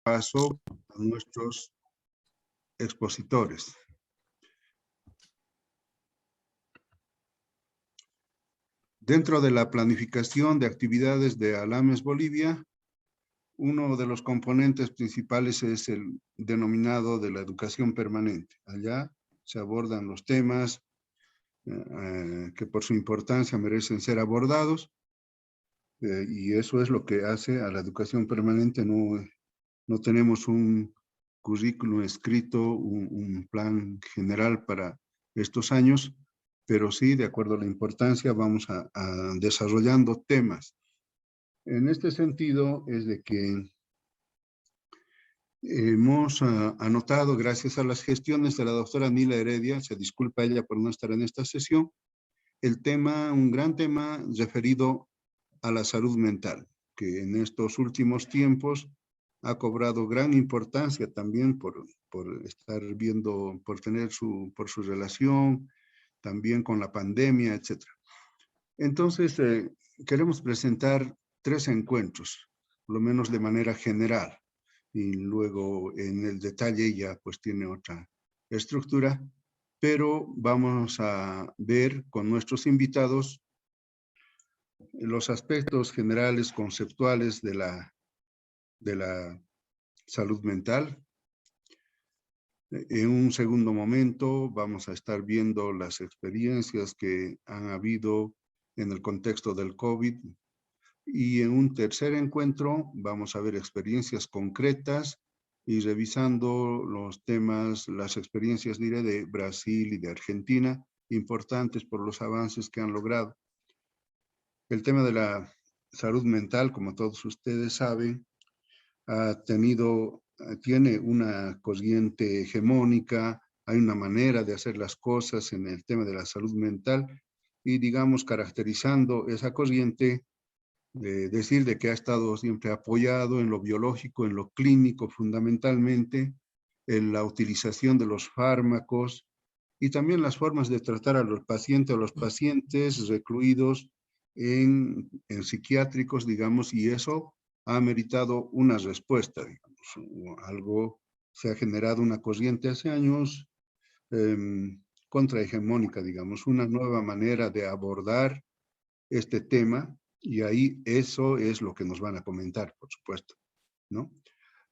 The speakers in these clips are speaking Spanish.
paso a nuestros expositores. Dentro de la planificación de actividades de Alames Bolivia, uno de los componentes principales es el denominado de la educación permanente. Allá se abordan los temas que por su importancia merecen ser abordados, y eso es lo que hace a la educación permanente. No tenemos un currículum escrito, un plan general para estos años, pero sí, de acuerdo a la importancia, vamos a desarrollando temas. En este sentido, es de que hemos anotado, gracias a las gestiones de la doctora Nila Heredia, se disculpa ella por no estar en esta sesión, el tema, un gran tema referido a la salud mental, que en estos últimos tiempos ha cobrado gran importancia también por estar viendo, por su relación, también con la pandemia, etc. Entonces, queremos presentar 3 encuentros, por lo menos de manera general, y luego en el detalle ya pues tiene otra estructura, pero vamos a ver con nuestros invitados los aspectos generales, conceptuales de la salud mental. En un segundo momento vamos a estar viendo las experiencias que han habido en el contexto del COVID, y en un tercer encuentro vamos a ver experiencias concretas y revisando los temas, las experiencias, diré, de Brasil y de Argentina, importantes por los avances que han logrado. El tema de la salud mental, como todos ustedes saben, tiene una corriente hegemónica, hay una manera de hacer las cosas en el tema de la salud mental, y digamos, caracterizando esa corriente, decir de que ha estado siempre apoyado en lo biológico, en lo clínico fundamentalmente, en la utilización de los fármacos y también las formas de tratar a los pacientes o los pacientes recluidos en psiquiátricos, digamos, y eso ha meritado una respuesta, digamos. Se ha generado una corriente hace años contrahegemónica, digamos, una nueva manera de abordar este tema. Y ahí eso es lo que nos van a comentar, por supuesto, ¿no?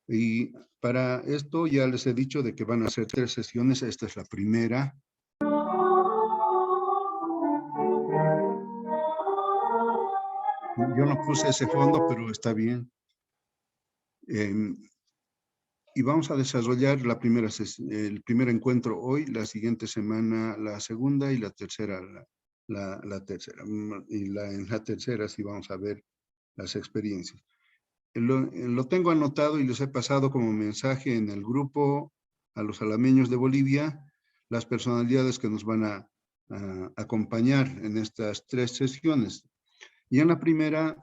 Y para esto ya les he dicho de que van a ser 3 sesiones. Esta es la primera. Yo no puse ese fondo, pero está bien. Y vamos a desarrollar el primer encuentro hoy, la siguiente semana la segunda y la tercera la tercera. Y en la tercera sí vamos a ver las experiencias. Lo tengo anotado y les he pasado como mensaje en el grupo a los alameños de Bolivia, las personalidades que nos van a acompañar en estas 3 sesiones. Y en la primera,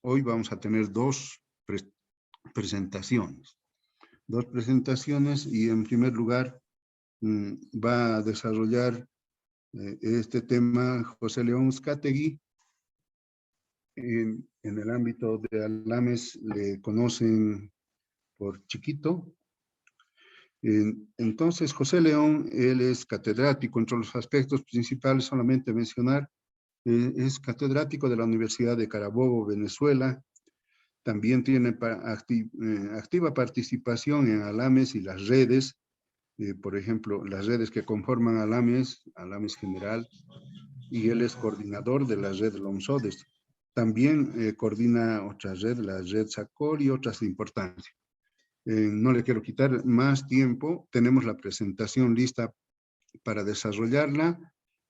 hoy vamos a tener 2 presentaciones. 2 presentaciones, y en primer lugar va a desarrollar este tema José León Uzcategui. En el ámbito de Alames le conocen por Chiquito. Entonces, José León, él es catedrático. Entre los aspectos principales, solamente mencionar, es catedrático de la Universidad de Carabobo, Venezuela. También tiene activa participación en Alames y las redes, por ejemplo, las redes que conforman Alames General, y él es coordinador de la red LOMSODES. También coordina otra red, la red SACOR, y otras de importancia. No le quiero quitar más tiempo, tenemos la presentación lista para desarrollarla,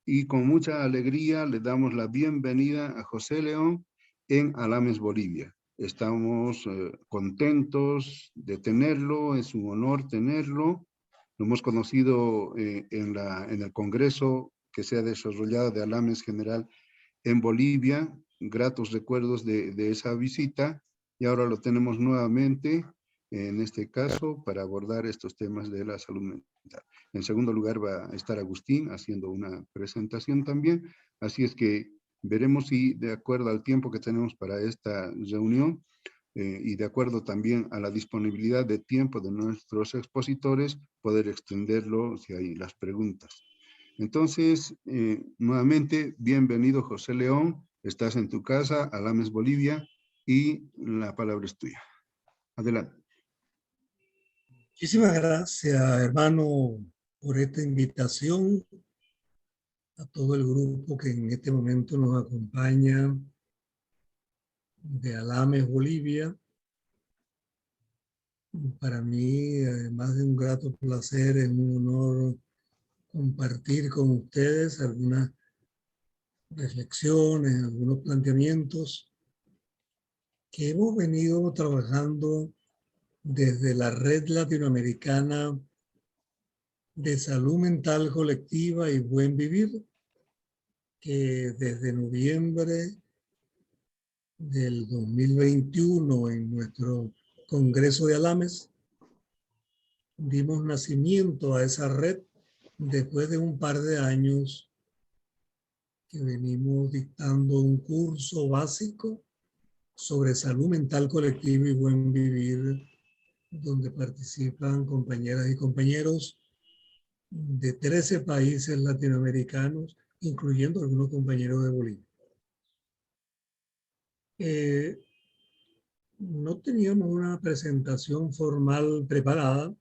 y con mucha alegría le damos la bienvenida a José León en Alames Bolivia. Estamos contentos de tenerlo, es un honor tenerlo. Lo hemos conocido en el congreso que se ha desarrollado de Alames General en Bolivia, gratos recuerdos de esa visita, y ahora lo tenemos nuevamente, en este caso, para abordar estos temas de la salud mental. En segundo lugar va a estar Agustín haciendo una presentación también, así es que Veremos si, de acuerdo al tiempo que tenemos para esta reunión, y de acuerdo también a la disponibilidad de tiempo de nuestros expositores, poder extenderlo si hay las preguntas. Entonces, nuevamente, bienvenido José León, estás en tu casa, Alames, Bolivia, y la palabra es tuya. Adelante. Muchísimas gracias, hermano, por esta invitación, a todo el grupo que en este momento nos acompaña de Alames, Bolivia. Para mí, además de un grato placer, es un honor compartir con ustedes algunas reflexiones, algunos planteamientos que hemos venido trabajando desde la Red Latinoamericana de Salud Mental Colectiva y Buen Vivir, que desde noviembre del 2021 en nuestro Congreso de Alames dimos nacimiento a esa red después de un par de años que venimos dictando un curso básico sobre salud mental colectiva y buen vivir, donde participan compañeras y compañeros de 13 países latinoamericanos, incluyendo algunos compañeros de Bolivia. No teníamos una presentación formal preparada,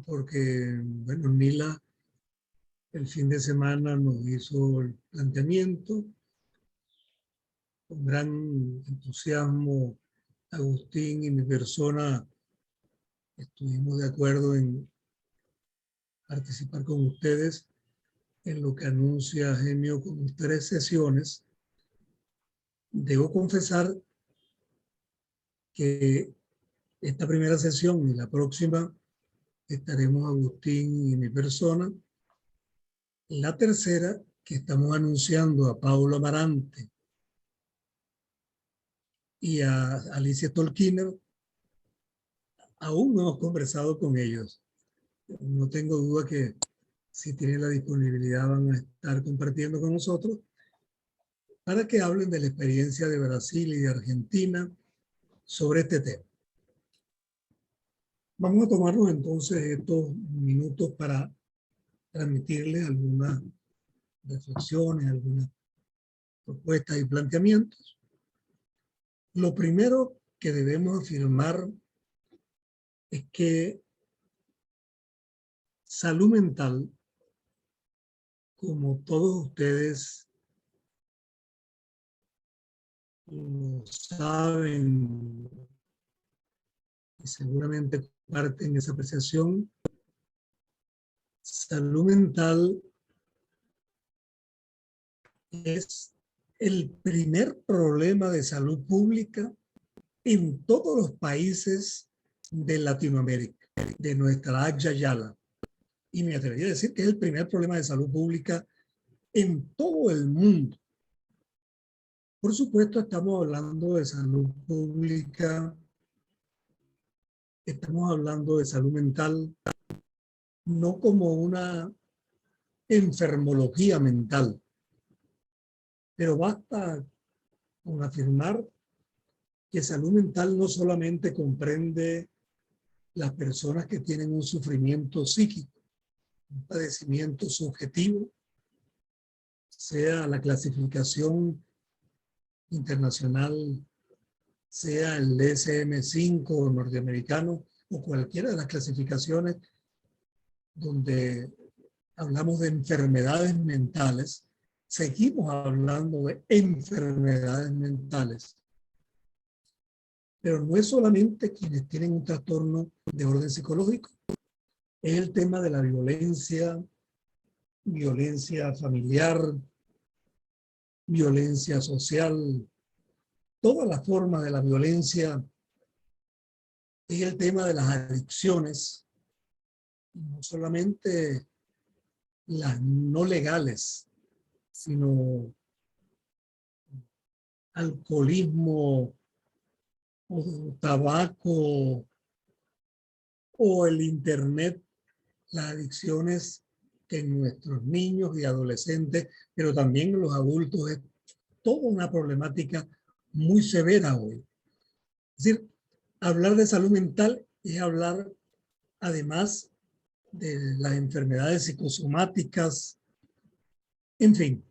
porque, bueno, Nila el fin de semana nos hizo el planteamiento. Con gran entusiasmo, Agustín y mi persona estuvimos de acuerdo en participar con ustedes en lo que anuncia Gemio como 3 sesiones. Debo confesar que esta primera sesión y la próxima estaremos Agustín y mi persona. La tercera, que estamos anunciando a Paulo Amarante y a Alicia Tolkiner, aún no hemos conversado con ellos. No tengo duda que si tienen la disponibilidad van a estar compartiendo con nosotros para que hablen de la experiencia de Brasil y de Argentina sobre este tema. Vamos a tomarnos entonces estos minutos para transmitirles algunas reflexiones, algunas propuestas y planteamientos. Lo primero que debemos afirmar es que salud mental, como todos ustedes lo saben y seguramente comparten esa apreciación, salud mental es el primer problema de salud pública en todos los países de Latinoamérica, de nuestra Agya Yala. Y me atrevería a decir que es el primer problema de salud pública en todo el mundo. Por supuesto, estamos hablando de salud pública, estamos hablando de salud mental, no como una enfermología mental, pero basta con afirmar que salud mental no solamente comprende las personas que tienen un sufrimiento psíquico, un padecimiento subjetivo, sea la clasificación internacional, sea el DSM-5 norteamericano o cualquiera de las clasificaciones donde hablamos de enfermedades mentales, seguimos hablando de enfermedades mentales. Pero no es solamente quienes tienen un trastorno de orden psicológico, es el tema de la violencia, violencia familiar, violencia social, todas las formas de la violencia, es el tema de las adicciones, no solamente las no legales, sino alcoholismo o tabaco o el internet, las adicciones que en nuestros niños y adolescentes, pero también en los adultos, es toda una problemática muy severa hoy. Es decir, hablar de salud mental es hablar además de las enfermedades psicosomáticas, en fin,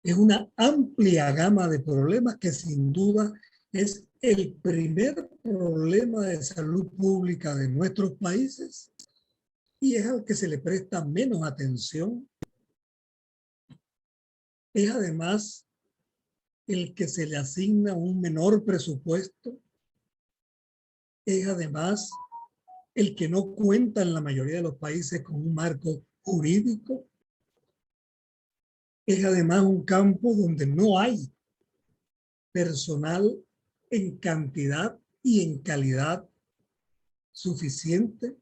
es una amplia gama de problemas que sin duda es el primer problema de salud pública de nuestros países y es al que se le presta menos atención. Es además el que se le asigna un menor presupuesto. Es además el que no cuenta en la mayoría de los países con un marco jurídico. Es además un campo donde no hay personal en cantidad y en calidad suficiente,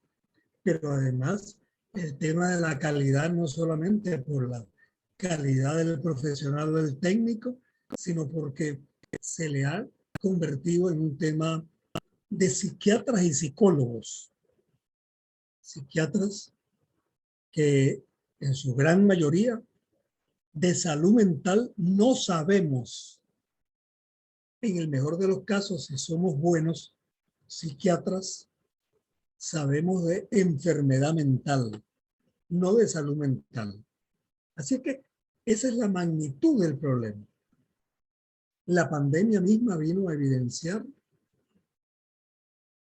pero además el tema de la calidad no solamente por la calidad del profesional o del técnico, sino porque se le ha convertido en un tema de psiquiatras y psicólogos. Psiquiatras que en su gran mayoría de salud mental no sabemos, en el mejor de los casos, si somos buenos psiquiatras, sabemos de enfermedad mental, no de salud mental. Así que esa es la magnitud del problema. La pandemia misma vino a evidenciar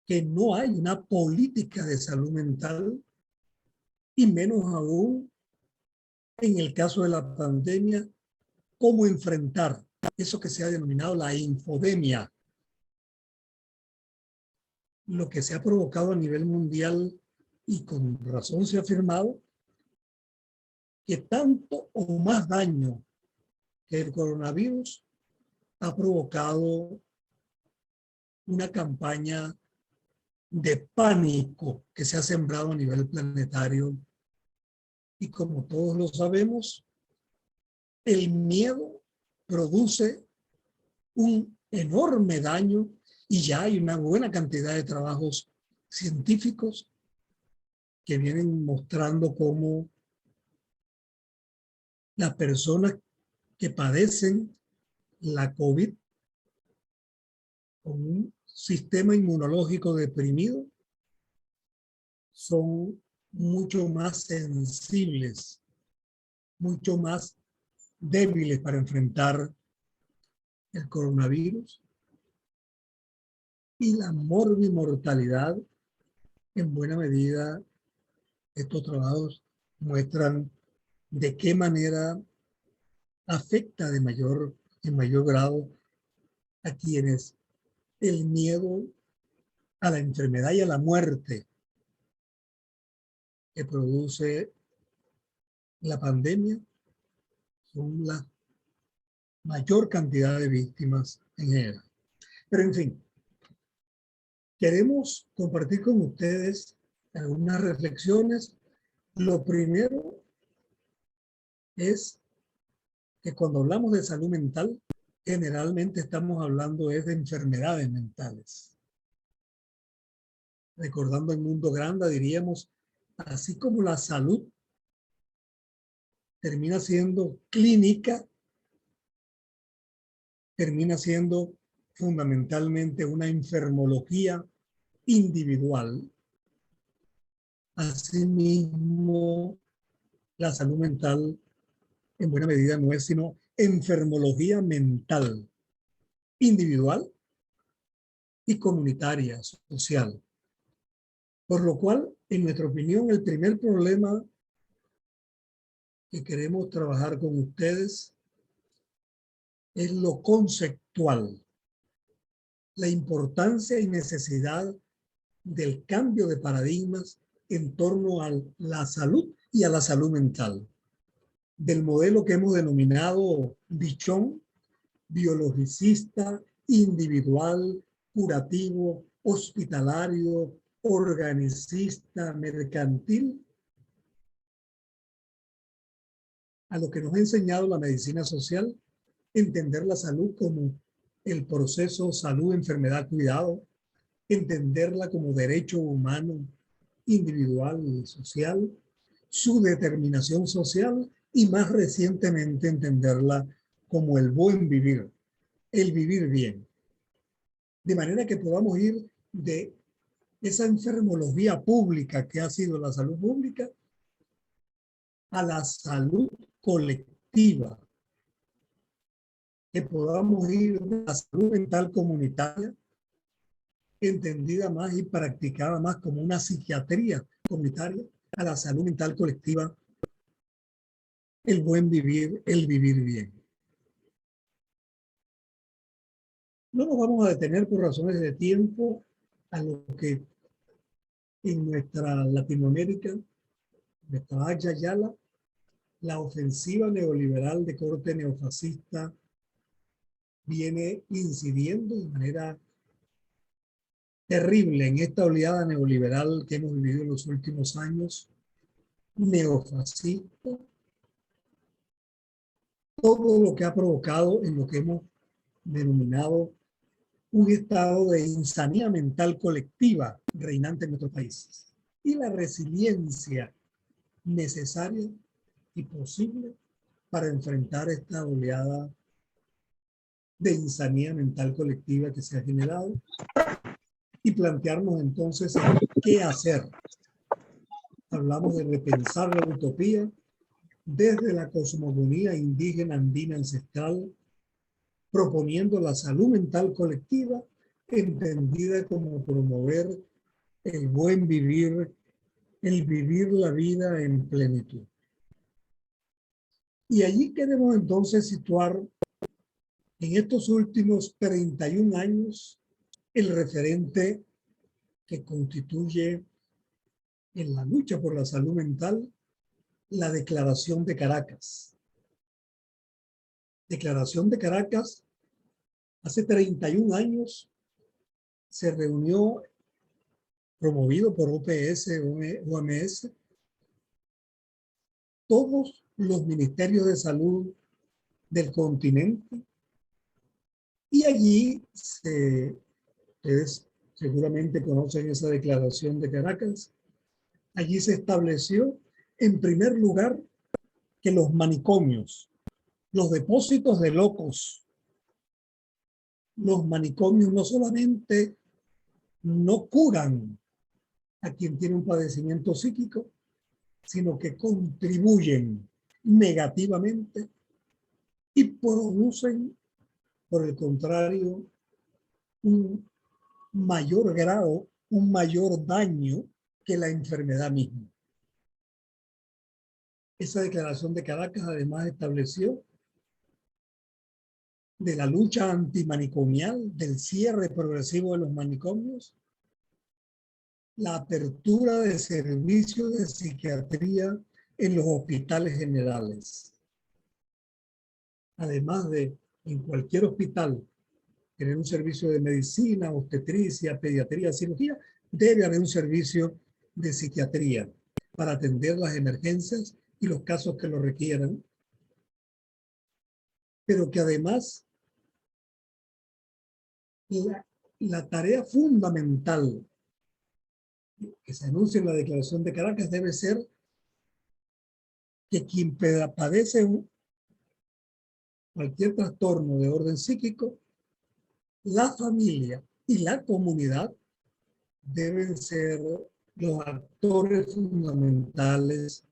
que no hay una política de salud mental y menos aún en el caso de la pandemia, cómo enfrentar eso que se ha denominado la infodemia, lo que se ha provocado a nivel mundial y con razón se ha afirmado que tanto o más daño que el coronavirus ha provocado una campaña de pánico que se ha sembrado a nivel planetario. Y como todos lo sabemos, el miedo produce un enorme daño y ya hay una buena cantidad de trabajos científicos que vienen mostrando cómo las personas que padecen la COVID con un sistema inmunológico deprimido son mucho más sensibles, mucho más débiles para enfrentar el coronavirus y la morbimortalidad. En buena medida, estos trabajos muestran de qué manera afecta en mayor grado a quienes el miedo a la enfermedad y a la muerte que produce la pandemia son la mayor cantidad de víctimas en general. Pero en fin, queremos compartir con ustedes algunas reflexiones. Lo primero es que cuando hablamos de salud mental, generalmente estamos hablando de enfermedades mentales. Recordando el mundo grande, diríamos, así como la salud termina siendo clínica, termina siendo fundamentalmente una enfermología individual. Asimismo, la salud mental en buena medida no es sino enfermología mental, individual y comunitaria, social. Por lo cual, en nuestra opinión, el primer problema que queremos trabajar con ustedes es lo conceptual, la importancia y necesidad del cambio de paradigmas en torno a la salud y a la salud mental, del modelo que hemos denominado bichón, biologicista, individual, curativo, hospitalario, organicista, mercantil, a lo que nos ha enseñado la medicina social, entender la salud como el proceso salud, enfermedad, cuidado, entenderla como derecho humano, individual y social, su determinación social y más recientemente entenderla como el buen vivir, el vivir bien. De manera que podamos ir de esa enfermología pública que ha sido la salud pública a la salud colectiva, que podamos ir de la salud mental comunitaria, entendida más y practicada más como una psiquiatría comunitaria, a la salud mental colectiva, el buen vivir, el vivir bien. No nos vamos a detener por razones de tiempo a lo que en nuestra Latinoamérica, nuestra Hacha Yala, la ofensiva neoliberal de corte neofascista viene incidiendo de manera terrible en esta oleada neoliberal que hemos vivido en los últimos años, neofascista, todo lo que ha provocado en lo que hemos denominado un estado de insanía mental colectiva reinante en nuestros países y la resiliencia necesaria y posible para enfrentar esta oleada de insanía mental colectiva que se ha generado y plantearnos entonces qué hacer. Hablamos de repensar la utopía desde la cosmogonía indígena andina ancestral, proponiendo la salud mental colectiva entendida como promover el buen vivir, el vivir la vida en plenitud. Y allí queremos entonces situar en estos últimos 31 años el referente que constituye en la lucha por la salud mental la Declaración de Caracas. Declaración de Caracas, hace 31 años se reunió, promovido por OPS, OMS, todos los ministerios de salud del continente, y allí ustedes seguramente conocen esa Declaración de Caracas. Allí se estableció, en primer lugar, que los manicomios, los depósitos de locos, los manicomios no solamente no curan a quien tiene un padecimiento psíquico, sino que contribuyen negativamente y producen, por el contrario, un mayor grado, un mayor daño que la enfermedad misma. Esa Declaración de Caracas además estableció de la lucha antimanicomial, del cierre progresivo de los manicomios, la apertura de servicios de psiquiatría en los hospitales generales. Además de en cualquier hospital tener un servicio de medicina, obstetricia, pediatría, cirugía, debe haber un servicio de psiquiatría para atender las emergencias y los casos que lo requieran, pero que además la tarea fundamental que se anuncia en la Declaración de Caracas debe ser que quien padece cualquier trastorno de orden psíquico, la familia y la comunidad deben ser los actores fundamentales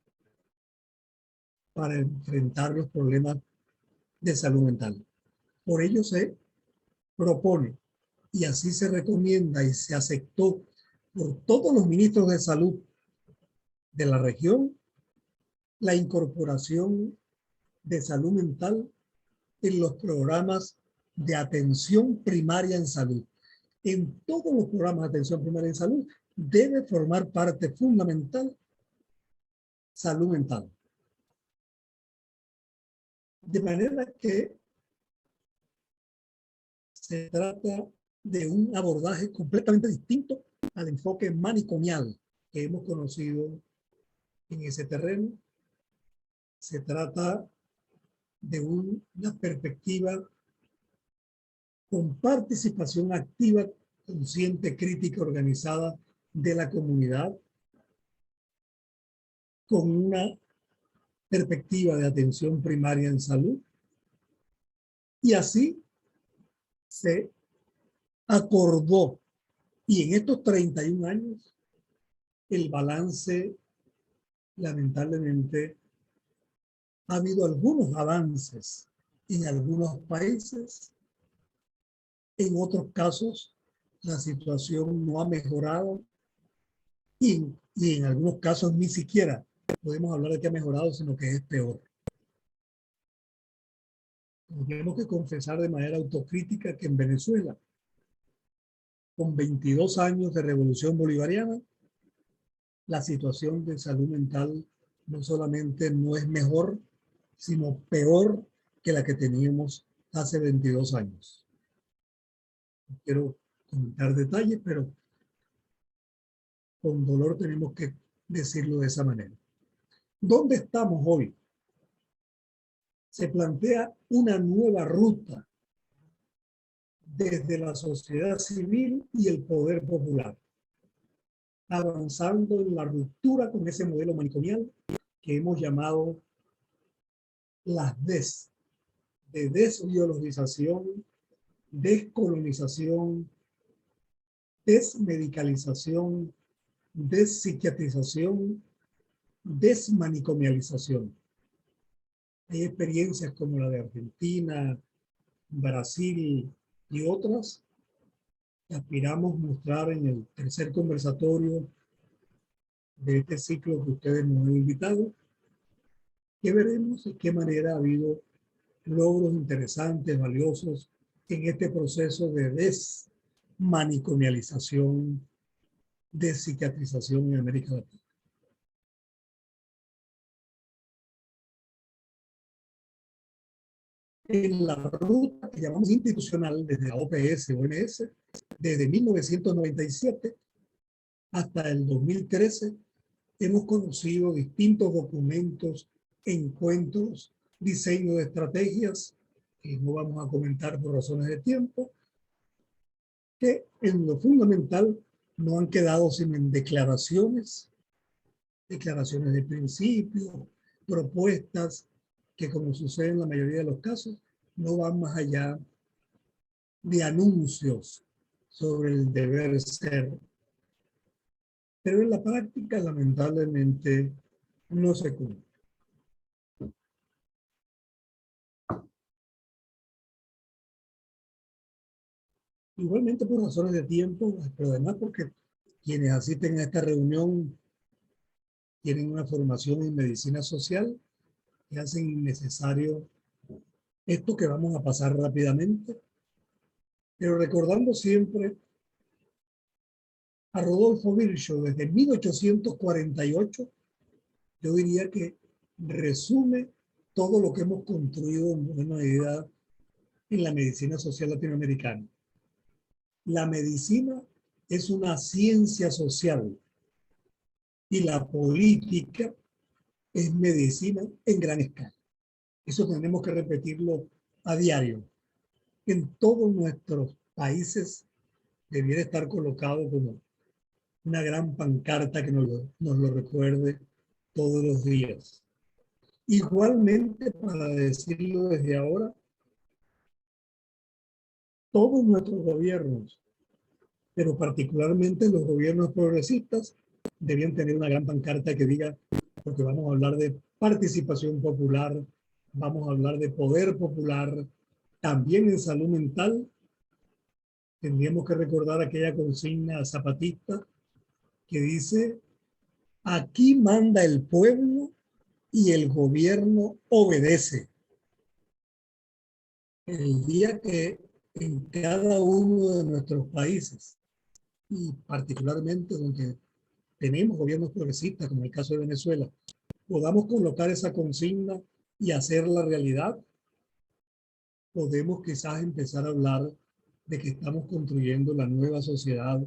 para enfrentar los problemas de salud mental. Por ello se propone, y así se recomienda y se aceptó por todos los ministros de salud de la región, la incorporación de salud mental en los programas de atención primaria en salud. En todos los programas de atención primaria en salud debe formar parte fundamental salud mental. De manera que se trata de un abordaje completamente distinto al enfoque manicomial que hemos conocido en ese terreno. Se trata de una perspectiva con participación activa, consciente, crítica, organizada de la comunidad, con una perspectiva de atención primaria en salud, y así se acordó. Y en estos 31 años, el balance, lamentablemente, ha habido algunos avances en algunos países. En otros casos, la situación no ha mejorado y en algunos casos ni siquiera podemos hablar de que ha mejorado, sino que es peor. Tenemos que confesar de manera autocrítica que en Venezuela, con 22 años de revolución bolivariana, la situación de salud mental no solamente no es mejor, sino peor que la que teníamos hace 22 años. No quiero comentar detalles, pero con dolor tenemos que decirlo de esa manera. ¿Dónde estamos hoy? Se plantea una nueva ruta desde la sociedad civil y el poder popular, avanzando en la ruptura con ese modelo manicomial que hemos llamado las DES, de desbiologización, descolonización, desmedicalización, despsiquiatrización, desmanicomialización. Hay experiencias como la de Argentina, Brasil y otras que aspiramos mostrar en el tercer conversatorio de este ciclo que ustedes nos han invitado, que veremos de qué manera ha habido logros interesantes, valiosos en este proceso de desmanicomialización, despsiquiatrización en América Latina. En la ruta que llamamos institucional desde la OPS, OMS, desde 1997 hasta el 2013, hemos conocido distintos documentos, encuentros, diseño de estrategias, que no vamos a comentar por razones de tiempo, que en lo fundamental no han quedado sino en declaraciones de principio, propuestas que, como sucede en la mayoría de los casos, no van más allá de anuncios sobre el deber ser. Pero en la práctica, lamentablemente, no se cumple. Igualmente por razones de tiempo, pero además porque quienes asisten a esta reunión tienen una formación en medicina social que hacen innecesario esto que vamos a pasar rápidamente, pero recordando siempre a Rodolfo Virchow desde 1848, yo diría que resume todo lo que hemos construido en buena medida en la medicina social latinoamericana. La medicina es una ciencia social y la política es medicina en gran escala. Eso tenemos que repetirlo a diario. En todos nuestros países debiera estar colocado como una gran pancarta que nos lo recuerde todos los días. Igualmente, para decirlo desde ahora, todos nuestros gobiernos, pero particularmente los gobiernos progresistas, debían tener una gran pancarta que diga, porque vamos a hablar de participación popular, vamos a hablar de poder popular, también en salud mental. Tendríamos que recordar aquella consigna zapatista que dice, aquí manda el pueblo y el gobierno obedece. El día que en cada uno de nuestros países, y particularmente donde tenemos gobiernos progresistas, como el caso de Venezuela, podamos colocar esa consigna y hacerla realidad, podemos quizás empezar a hablar de que estamos construyendo la nueva sociedad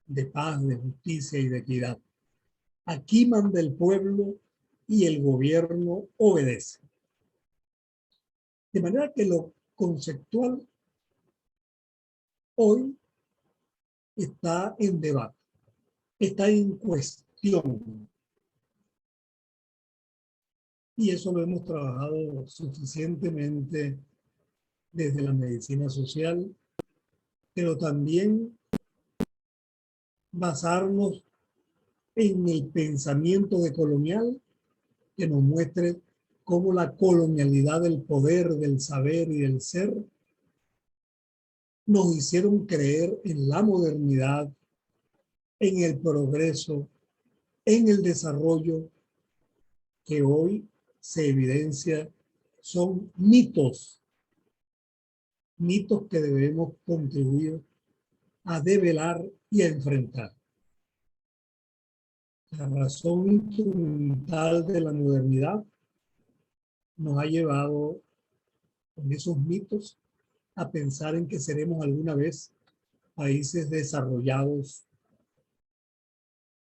de paz, de justicia y de equidad. Aquí manda el pueblo y el gobierno obedece. De manera que lo conceptual hoy está en debate, está en cuestión. Y eso lo hemos trabajado suficientemente desde la medicina social, pero también basarnos en el pensamiento decolonial que nos muestre cómo la colonialidad del poder, del saber y del ser nos hicieron creer en la modernidad, en el progreso, en el desarrollo que hoy se evidencia son mitos, mitos que debemos contribuir a develar y a enfrentar. La razón instrumental de la modernidad nos ha llevado con esos mitos a pensar en que seremos alguna vez países desarrollados,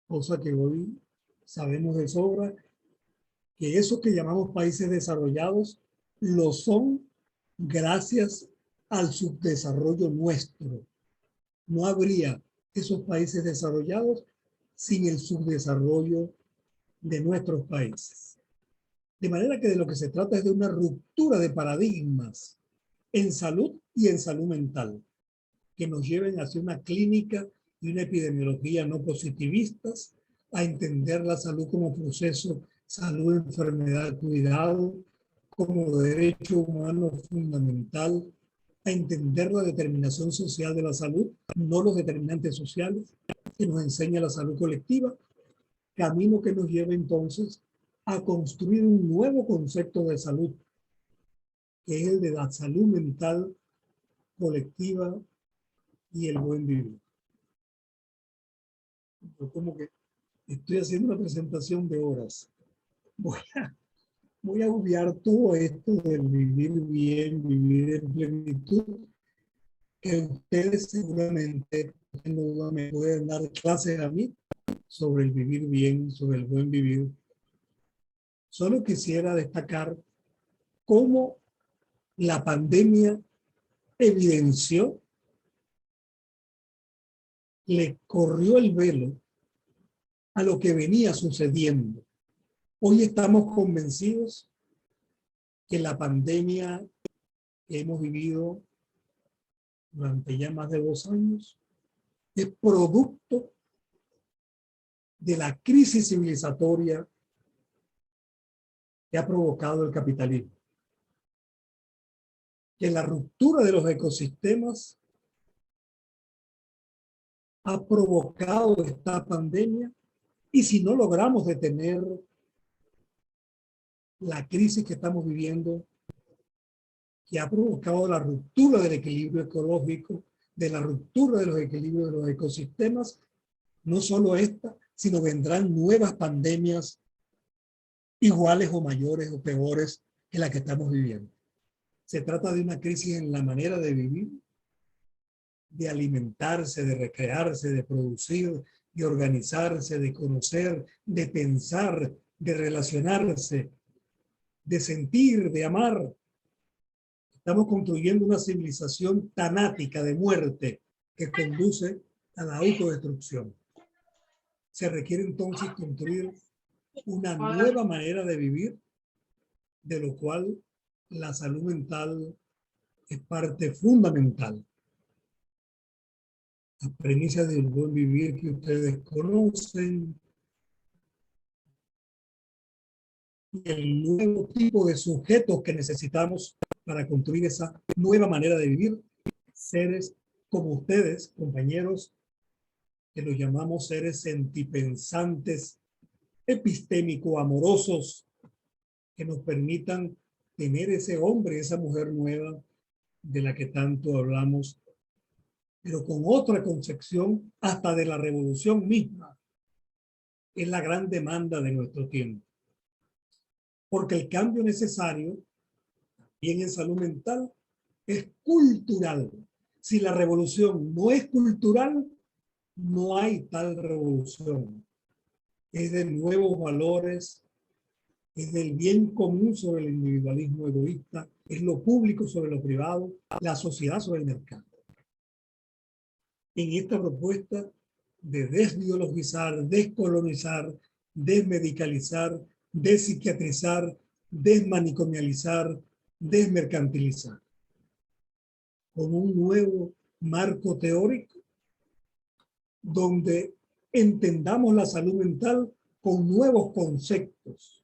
cosa que hoy sabemos de sobra, que esos que llamamos países desarrollados lo son gracias al subdesarrollo nuestro. No habría esos países desarrollados sin el subdesarrollo de nuestros países. De manera que de lo que se trata es de una ruptura de paradigmas en salud y en salud mental, que nos lleven hacia una clínica y una epidemiología no positivistas, a entender la salud como proceso, salud, enfermedad, cuidado, como derecho humano fundamental, a entender la determinación social de la salud, no los determinantes sociales, que nos enseña la salud colectiva, camino que nos lleva entonces a construir un nuevo concepto de salud, que es el de la salud mental colectiva y el buen vivir. Yo como que estoy haciendo una presentación de horas. Voy a obviar todo esto del vivir bien, vivir en plenitud, que ustedes seguramente no me pueden dar clases a mí sobre el vivir bien, sobre el buen vivir. Solo quisiera destacar cómo la pandemia evidenció, le corrió el velo a lo que venía sucediendo. Hoy estamos convencidos que la pandemia que hemos vivido durante ya más de 2 años es producto de la crisis civilizatoria que ha provocado el capitalismo. Que la ruptura de los ecosistemas ha provocado esta pandemia, y si no logramos detener la crisis que estamos viviendo, que ha provocado la ruptura del equilibrio ecológico, de la ruptura de los equilibrios de los ecosistemas, no solo esta, sino vendrán nuevas pandemias iguales o mayores o peores que la que estamos viviendo. Se trata de una crisis en la manera de vivir, de alimentarse, de recrearse, de producir, de organizarse, de conocer, de pensar, de relacionarse, de sentir, de amar. Estamos construyendo una civilización tanática de muerte que conduce a la autodestrucción. Se requiere entonces construir una nueva manera de vivir, de lo cual la salud mental es parte fundamental. Las premisas del buen vivir que ustedes conocen, y el nuevo tipo de sujetos que necesitamos para construir esa nueva manera de vivir, seres como ustedes, compañeros, que los llamamos seres sentipensantes, epistémico-amorosos, que nos permitan tener ese hombre, esa mujer nueva de la que tanto hablamos, pero con otra concepción hasta de la revolución misma. Es la gran demanda de nuestro tiempo. Porque el cambio necesario, bien en salud mental, es cultural. Si la revolución no es cultural, no hay tal revolución. Es de nuevos valores, es del bien común sobre el individualismo egoísta, es lo público sobre lo privado, la sociedad sobre el mercado. En esta propuesta de desbiologizar, descolonizar, desmedicalizar, despsiquiatrizar desmanicomializar, desmercantilizar, con un nuevo marco teórico donde entendamos la salud mental con nuevos conceptos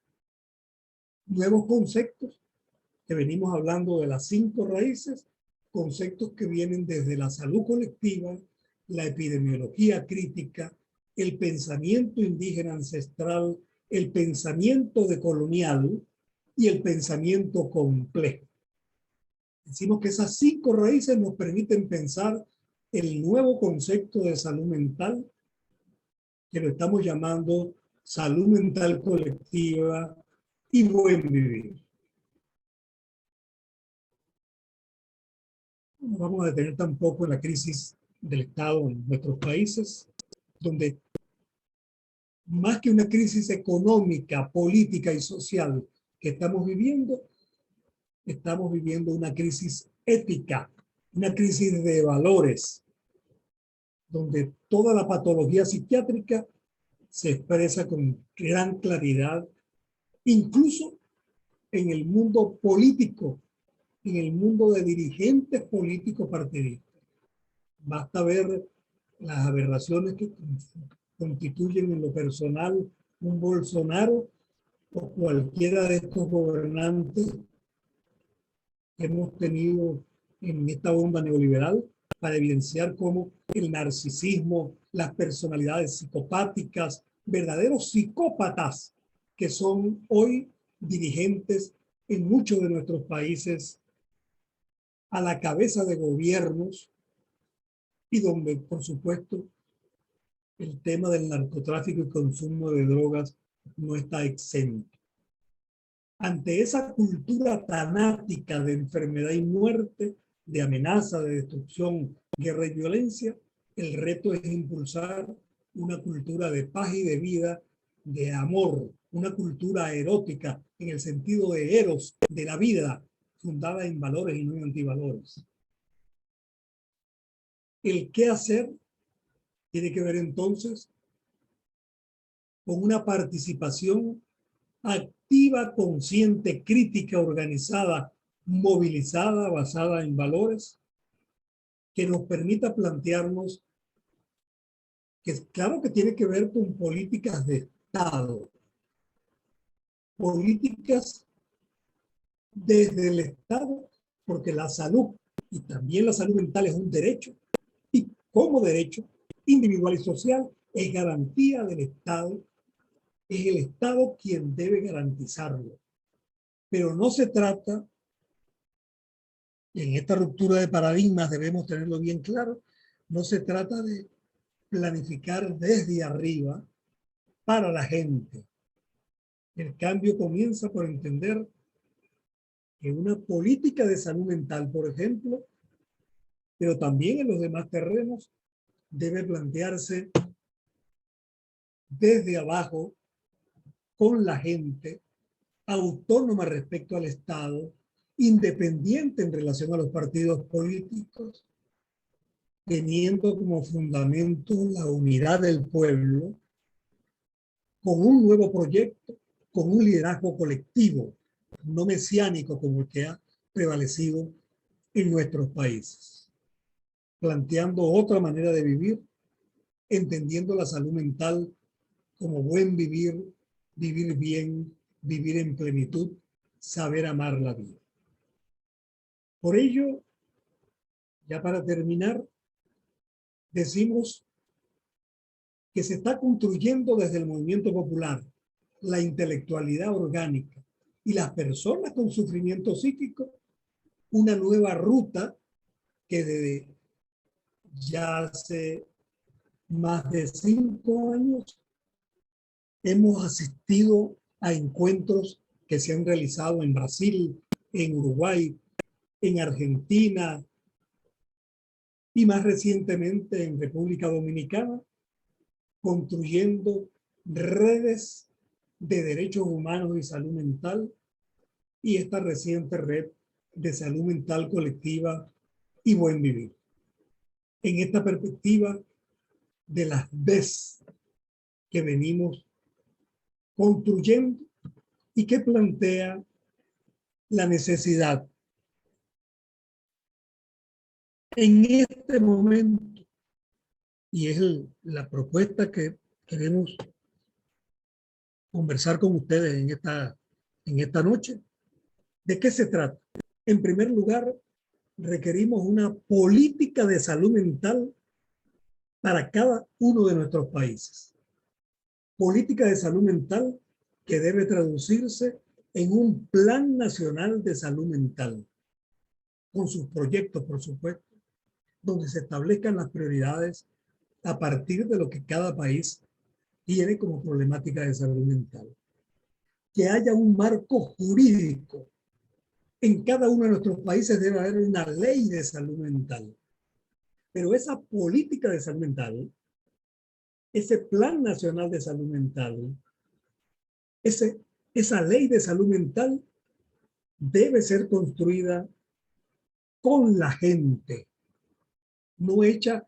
que venimos hablando de las 5 raíces, conceptos que vienen desde la salud colectiva, la epidemiología crítica, el pensamiento indígena ancestral, el pensamiento decolonial y el pensamiento complejo. Decimos que esas 5 raíces nos permiten pensar el nuevo concepto de salud mental, que lo estamos llamando salud mental colectiva y buen vivir. No vamos a detener tampoco en la crisis del Estado en nuestros países, donde más que una crisis económica, política y social que estamos viviendo una crisis ética, una crisis de valores, donde toda la patología psiquiátrica se expresa con gran claridad, incluso en el mundo político, en el mundo de dirigentes políticos partidistas. Basta ver las aberraciones que constituyen en lo personal un Bolsonaro o cualquiera de estos gobernantes que hemos tenido en esta bomba neoliberal para evidenciar cómo el narcisismo, las personalidades psicopáticas, verdaderos psicópatas que son hoy dirigentes en muchos de nuestros países a la cabeza de gobiernos y donde, por supuesto, el tema del narcotráfico y consumo de drogas no está exento. Ante esa cultura tanática de enfermedad y muerte, de amenaza, de destrucción, guerra y violencia, el reto es impulsar una cultura de paz y de vida, de amor, una cultura erótica en el sentido de eros, de la vida, fundada en valores y no en antivalores. El qué hacer tiene que ver entonces con una participación activa, consciente, crítica, organizada, movilizada, basada en valores, que nos permita plantearnos que claro que tiene que ver con políticas de Estado, políticas desde el Estado, porque la salud y también la salud mental es un derecho, y como derecho individual y social es garantía del Estado. Es el Estado quien debe garantizarlo. Pero no se trata, y en esta ruptura de paradigmas debemos tenerlo bien claro, no se trata de planificar desde arriba para la gente. El cambio comienza por entender que una política de salud mental, por ejemplo, pero también en los demás terrenos, debe plantearse desde abajo, con la gente, autónoma respecto al Estado, independiente en relación a los partidos políticos, teniendo como fundamento la unidad del pueblo, con un nuevo proyecto, con un liderazgo colectivo, no mesiánico como el que ha prevalecido en nuestros países, planteando otra manera de vivir, entendiendo la salud mental como buen vivir, vivir bien, vivir en plenitud, saber amar la vida. Por ello, ya para terminar, decimos que se está construyendo desde el movimiento popular la intelectualidad orgánica y las personas con sufrimiento psíquico una nueva ruta que desde ya hace más de 5 años hemos asistido a encuentros que se han realizado en Brasil, en Uruguay, en Argentina y más recientemente en República Dominicana, construyendo redes de derechos humanos y salud mental y esta reciente red de salud mental colectiva y buen vivir. En esta perspectiva de las DES que venimos construyendo y que plantea la necesidad en este momento, y es la propuesta que queremos conversar con ustedes en esta noche. ¿De qué se trata? En primer lugar, requerimos una política de salud mental para cada uno de nuestros países. Política de salud mental que debe traducirse en un plan nacional de salud mental, con sus proyectos, por supuesto, donde se establezcan las prioridades a partir de lo que cada país tiene como problemática de salud mental. Que haya un marco jurídico. En cada uno de nuestros países debe haber una ley de salud mental. Pero esa política de salud mental, ese plan nacional de salud mental, esa ley de salud mental debe ser construida con la gente, no hecha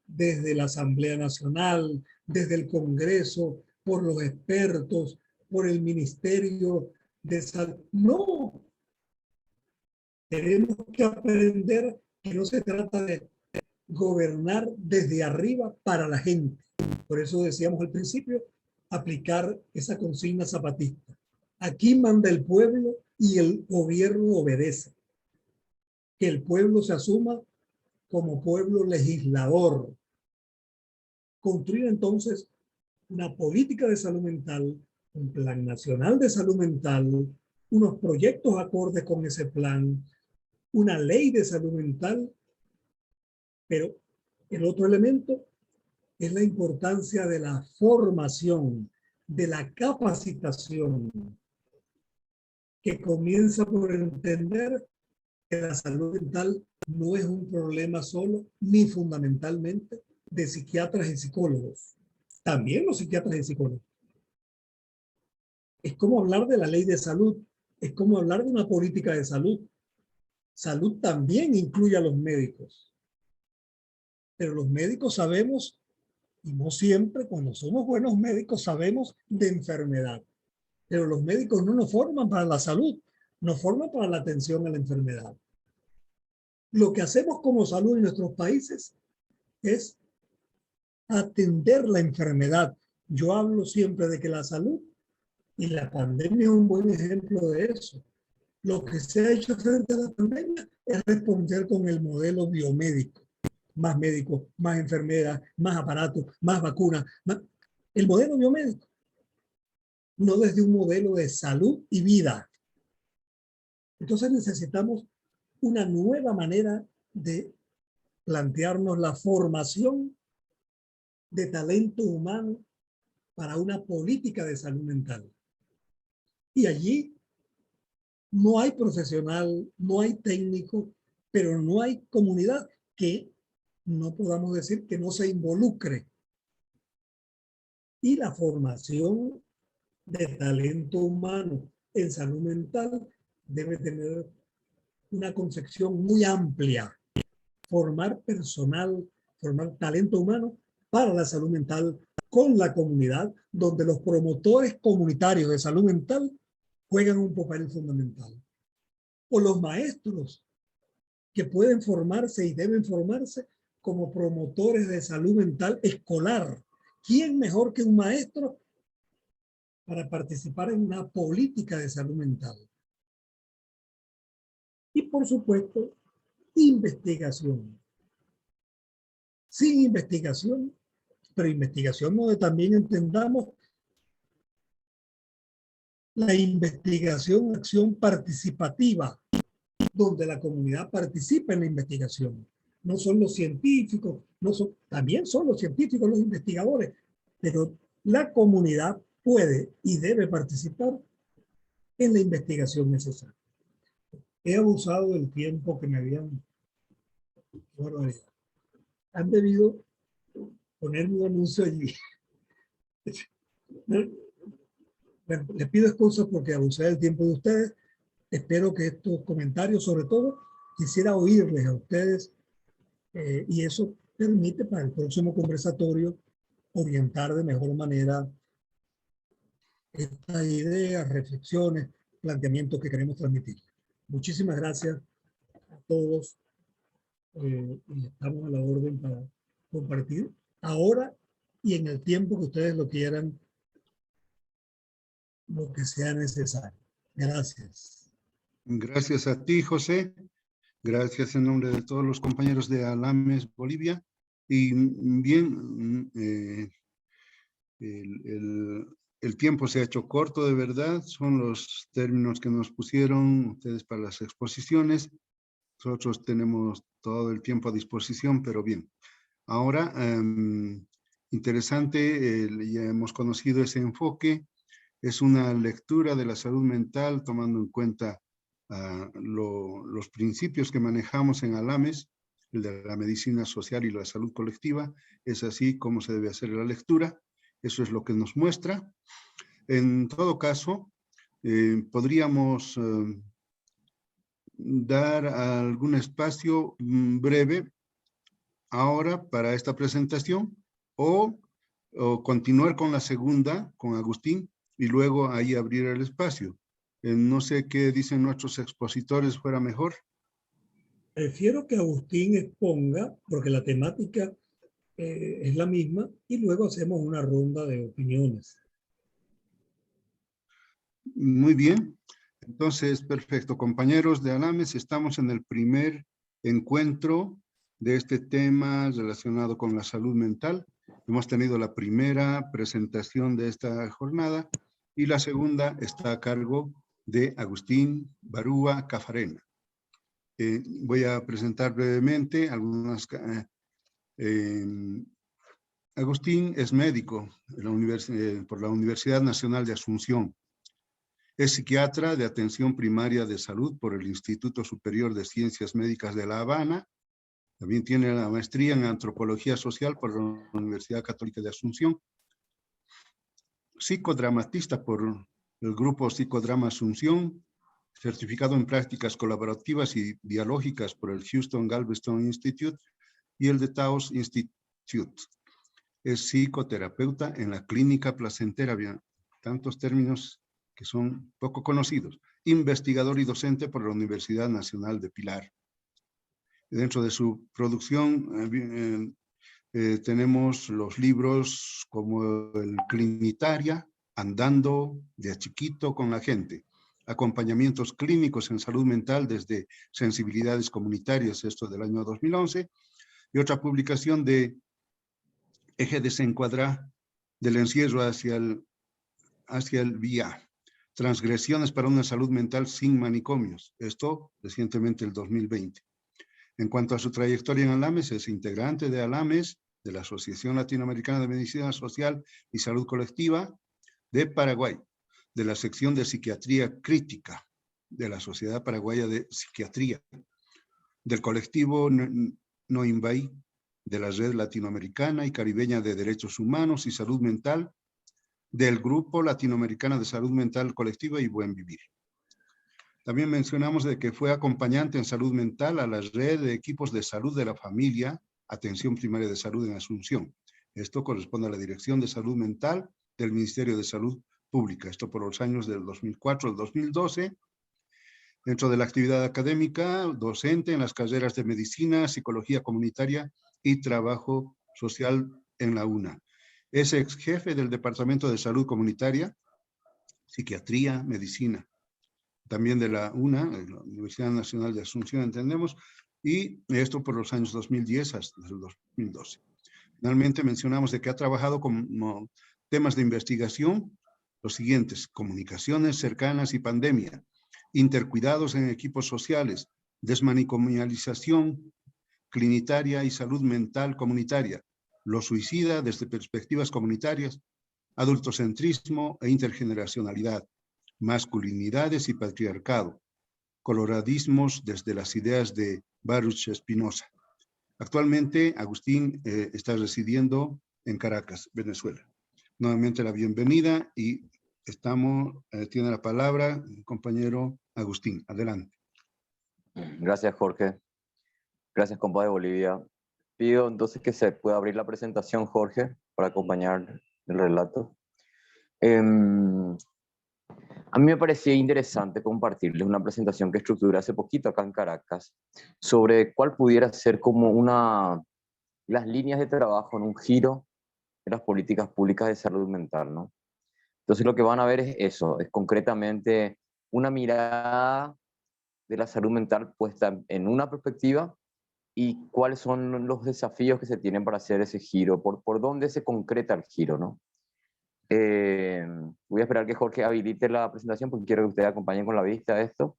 desde la Asamblea Nacional, desde el Congreso, por los expertos, por el Ministerio de Salud. No, tenemos que aprender que no se trata de gobernar desde arriba para la gente. Por eso decíamos al principio, aplicar esa consigna zapatista. Aquí manda el pueblo y el gobierno obedece. Que el pueblo se asuma como pueblo legislador. Construir entonces una política de salud mental, un plan nacional de salud mental, unos proyectos acordes con ese plan, una ley de salud mental, pero el otro elemento es la importancia de la formación, de la capacitación, que comienza por entender que la salud mental no es un problema solo, ni fundamentalmente, de psiquiatras y psicólogos. También los psiquiatras y psicólogos. Es como hablar de la ley de salud, es como hablar de una política de salud. Salud también incluye a los médicos. Pero los médicos sabemos, y no siempre, cuando somos buenos médicos, sabemos de enfermedad. Pero los médicos no nos forman para la salud, nos forman para la atención a la enfermedad. Lo que hacemos como salud en nuestros países es atender la enfermedad. Yo hablo siempre de que la salud, y la pandemia es un buen ejemplo de eso. Lo que se ha hecho frente a la pandemia es responder con el modelo biomédico. Más médicos, más enfermeras, más aparatos, más vacunas. El modelo biomédico. No desde un modelo de salud y vida. Entonces necesitamos una nueva manera de plantearnos la formación de talento humano para una política de salud mental. Y allí no hay profesional, no hay técnico, pero no hay comunidad que no podamos decir que no se involucre. Y la formación de talento humano en salud mental debe tener una concepción muy amplia. Formar personal, formar talento humano para la salud mental con la comunidad, donde los promotores comunitarios de salud mental juegan un papel fundamental. O los maestros que pueden formarse y deben formarse como promotores de salud mental escolar. ¿Quién mejor que un maestro para participar en una política de salud mental? Y por supuesto, investigación. Sin investigación, pero investigación donde también entendamos la investigación, acción participativa, donde la comunidad participa en la investigación. No son los científicos, también son los científicos los investigadores, pero la comunidad puede y debe participar en la investigación necesaria. He abusado del tiempo que me habían... Han debido poner un anuncio allí. Les pido excusas porque abusé del tiempo de ustedes. Espero que estos comentarios, sobre todo, quisiera oírles a ustedes y eso permite para el próximo conversatorio orientar de mejor manera estas ideas, reflexiones, planteamientos que queremos transmitir. Muchísimas gracias a todos y estamos a la orden para compartir ahora y en el tiempo que ustedes lo quieran, lo que sea necesario. Gracias. Gracias a ti, José. Gracias en nombre de todos los compañeros de Alames Bolivia. Y bien, el tiempo se ha hecho corto de verdad. Son los términos que nos pusieron ustedes para las exposiciones. Nosotros tenemos todo el tiempo a disposición, pero bien. Ahora, interesante, ya hemos conocido ese enfoque. Es una lectura de la salud mental tomando en cuenta los principios que manejamos en Alames, el de la medicina social y la salud colectiva. Es así como se debe hacer la lectura. Eso es lo que nos muestra. En todo caso, podríamos dar algún espacio breve ahora para esta presentación o continuar con la segunda, con Agustín, y luego ahí abrir el espacio. No sé qué dicen nuestros expositores, fuera mejor. Prefiero que Agustín exponga, porque la temática es la misma, y luego hacemos una ronda de opiniones. Muy bien. Entonces, perfecto. Compañeros de Alames, estamos en el primer encuentro de este tema relacionado con la salud mental. Hemos tenido la primera presentación de esta jornada y la segunda está a cargo de Agustín Barúa Cafarena. Voy a presentar brevemente algunas... Agustín es médico por la Universidad Nacional de Asunción. Es psiquiatra de atención primaria de salud por el Instituto Superior de Ciencias Médicas de La Habana. También tiene la maestría en antropología social por la Universidad Católica de Asunción. Psicodramatista por el grupo Psicodrama Asunción. Certificado en prácticas colaborativas y dialógicas por el Houston Galveston Institute y el de Taos Institute. Es psicoterapeuta en la clínica placentera. Bien, tantos términos que son poco conocidos. Investigador y docente por la Universidad Nacional de Pilar. Dentro de su producción tenemos los libros como el Clinitaria, Andando de a chiquito con la gente, acompañamientos clínicos en salud mental desde sensibilidades comunitarias, esto del año 2011, y otra publicación de Eje desencuadrar del encierro hacia el vía. Transgresiones para una salud mental sin manicomios. Esto recientemente el 2020. En cuanto a su trayectoria en Alames, es integrante de Alames, de la Asociación Latinoamericana de Medicina Social y Salud Colectiva de Paraguay, de la sección de Psiquiatría Crítica de la Sociedad Paraguaya de Psiquiatría, del colectivo Noinbay, de la Red Latinoamericana y Caribeña de Derechos Humanos y Salud Mental, del Grupo Latinoamericano de Salud Mental Colectiva y Buen Vivir. También mencionamos de que fue acompañante en salud mental a la red de equipos de salud de la familia, atención primaria de salud en Asunción. Esto corresponde a la Dirección de Salud Mental del Ministerio de Salud Pública. Esto por los años del 2004 al 2012. Dentro de la actividad académica, docente en las carreras de Medicina, Psicología Comunitaria y Trabajo Social en la UNA. Es ex jefe del Departamento de Salud Comunitaria, Psiquiatría, Medicina, también de la UNA, la Universidad Nacional de Asunción, entendemos, y esto por los años 2010 hasta el 2012. Finalmente mencionamos de que ha trabajado con temas de investigación, los siguientes: comunicaciones cercanas y pandemia, intercuidados en equipos sociales, desmanicomialización clinitaria y salud mental comunitaria, lo suicida desde perspectivas comunitarias, adultocentrismo e intergeneracionalidad, masculinidades y patriarcado, coloradismos desde las ideas de Baruch Spinoza. Actualmente, Agustín está residiendo en Caracas, Venezuela. Nuevamente la bienvenida y tiene la palabra el compañero Agustín. Adelante. Gracias, Jorge. Gracias, compa de Bolivia. Pido entonces que se pueda abrir la presentación, Jorge, para acompañar el relato. A mí me parecía interesante compartirles una presentación que estructuré hace poquito acá en Caracas sobre cuál pudiera ser como las líneas de trabajo en un giro de las políticas públicas de salud mental, ¿no? Entonces lo que van a ver es eso, es concretamente una mirada de la salud mental puesta en una perspectiva y cuáles son los desafíos que se tienen para hacer ese giro, por dónde se concreta el giro, ¿no? Voy a esperar que Jorge habilite la presentación porque quiero que ustedes acompañen con la vista a esto.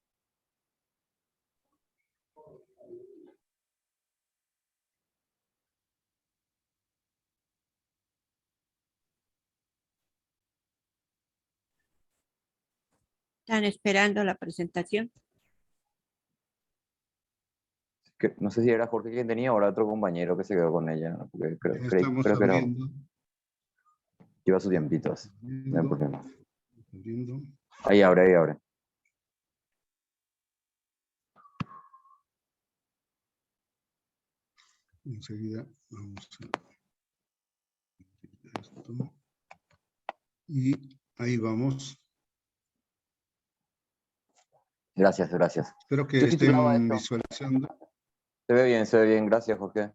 Están esperando la presentación. Que, no sé si era Jorge quien tenía o era otro compañero que se quedó con ella, ¿no? Porque Estamos creo que era, abriendo. lleva su tiempito así. No hay problema. Abriendo. Ahí abre, ahí abre. Enseguida vamos a esto. Y ahí vamos. Gracias, gracias. Espero que Yo titulaba estén esto. visualizando. Se ve bien, gracias Jorge.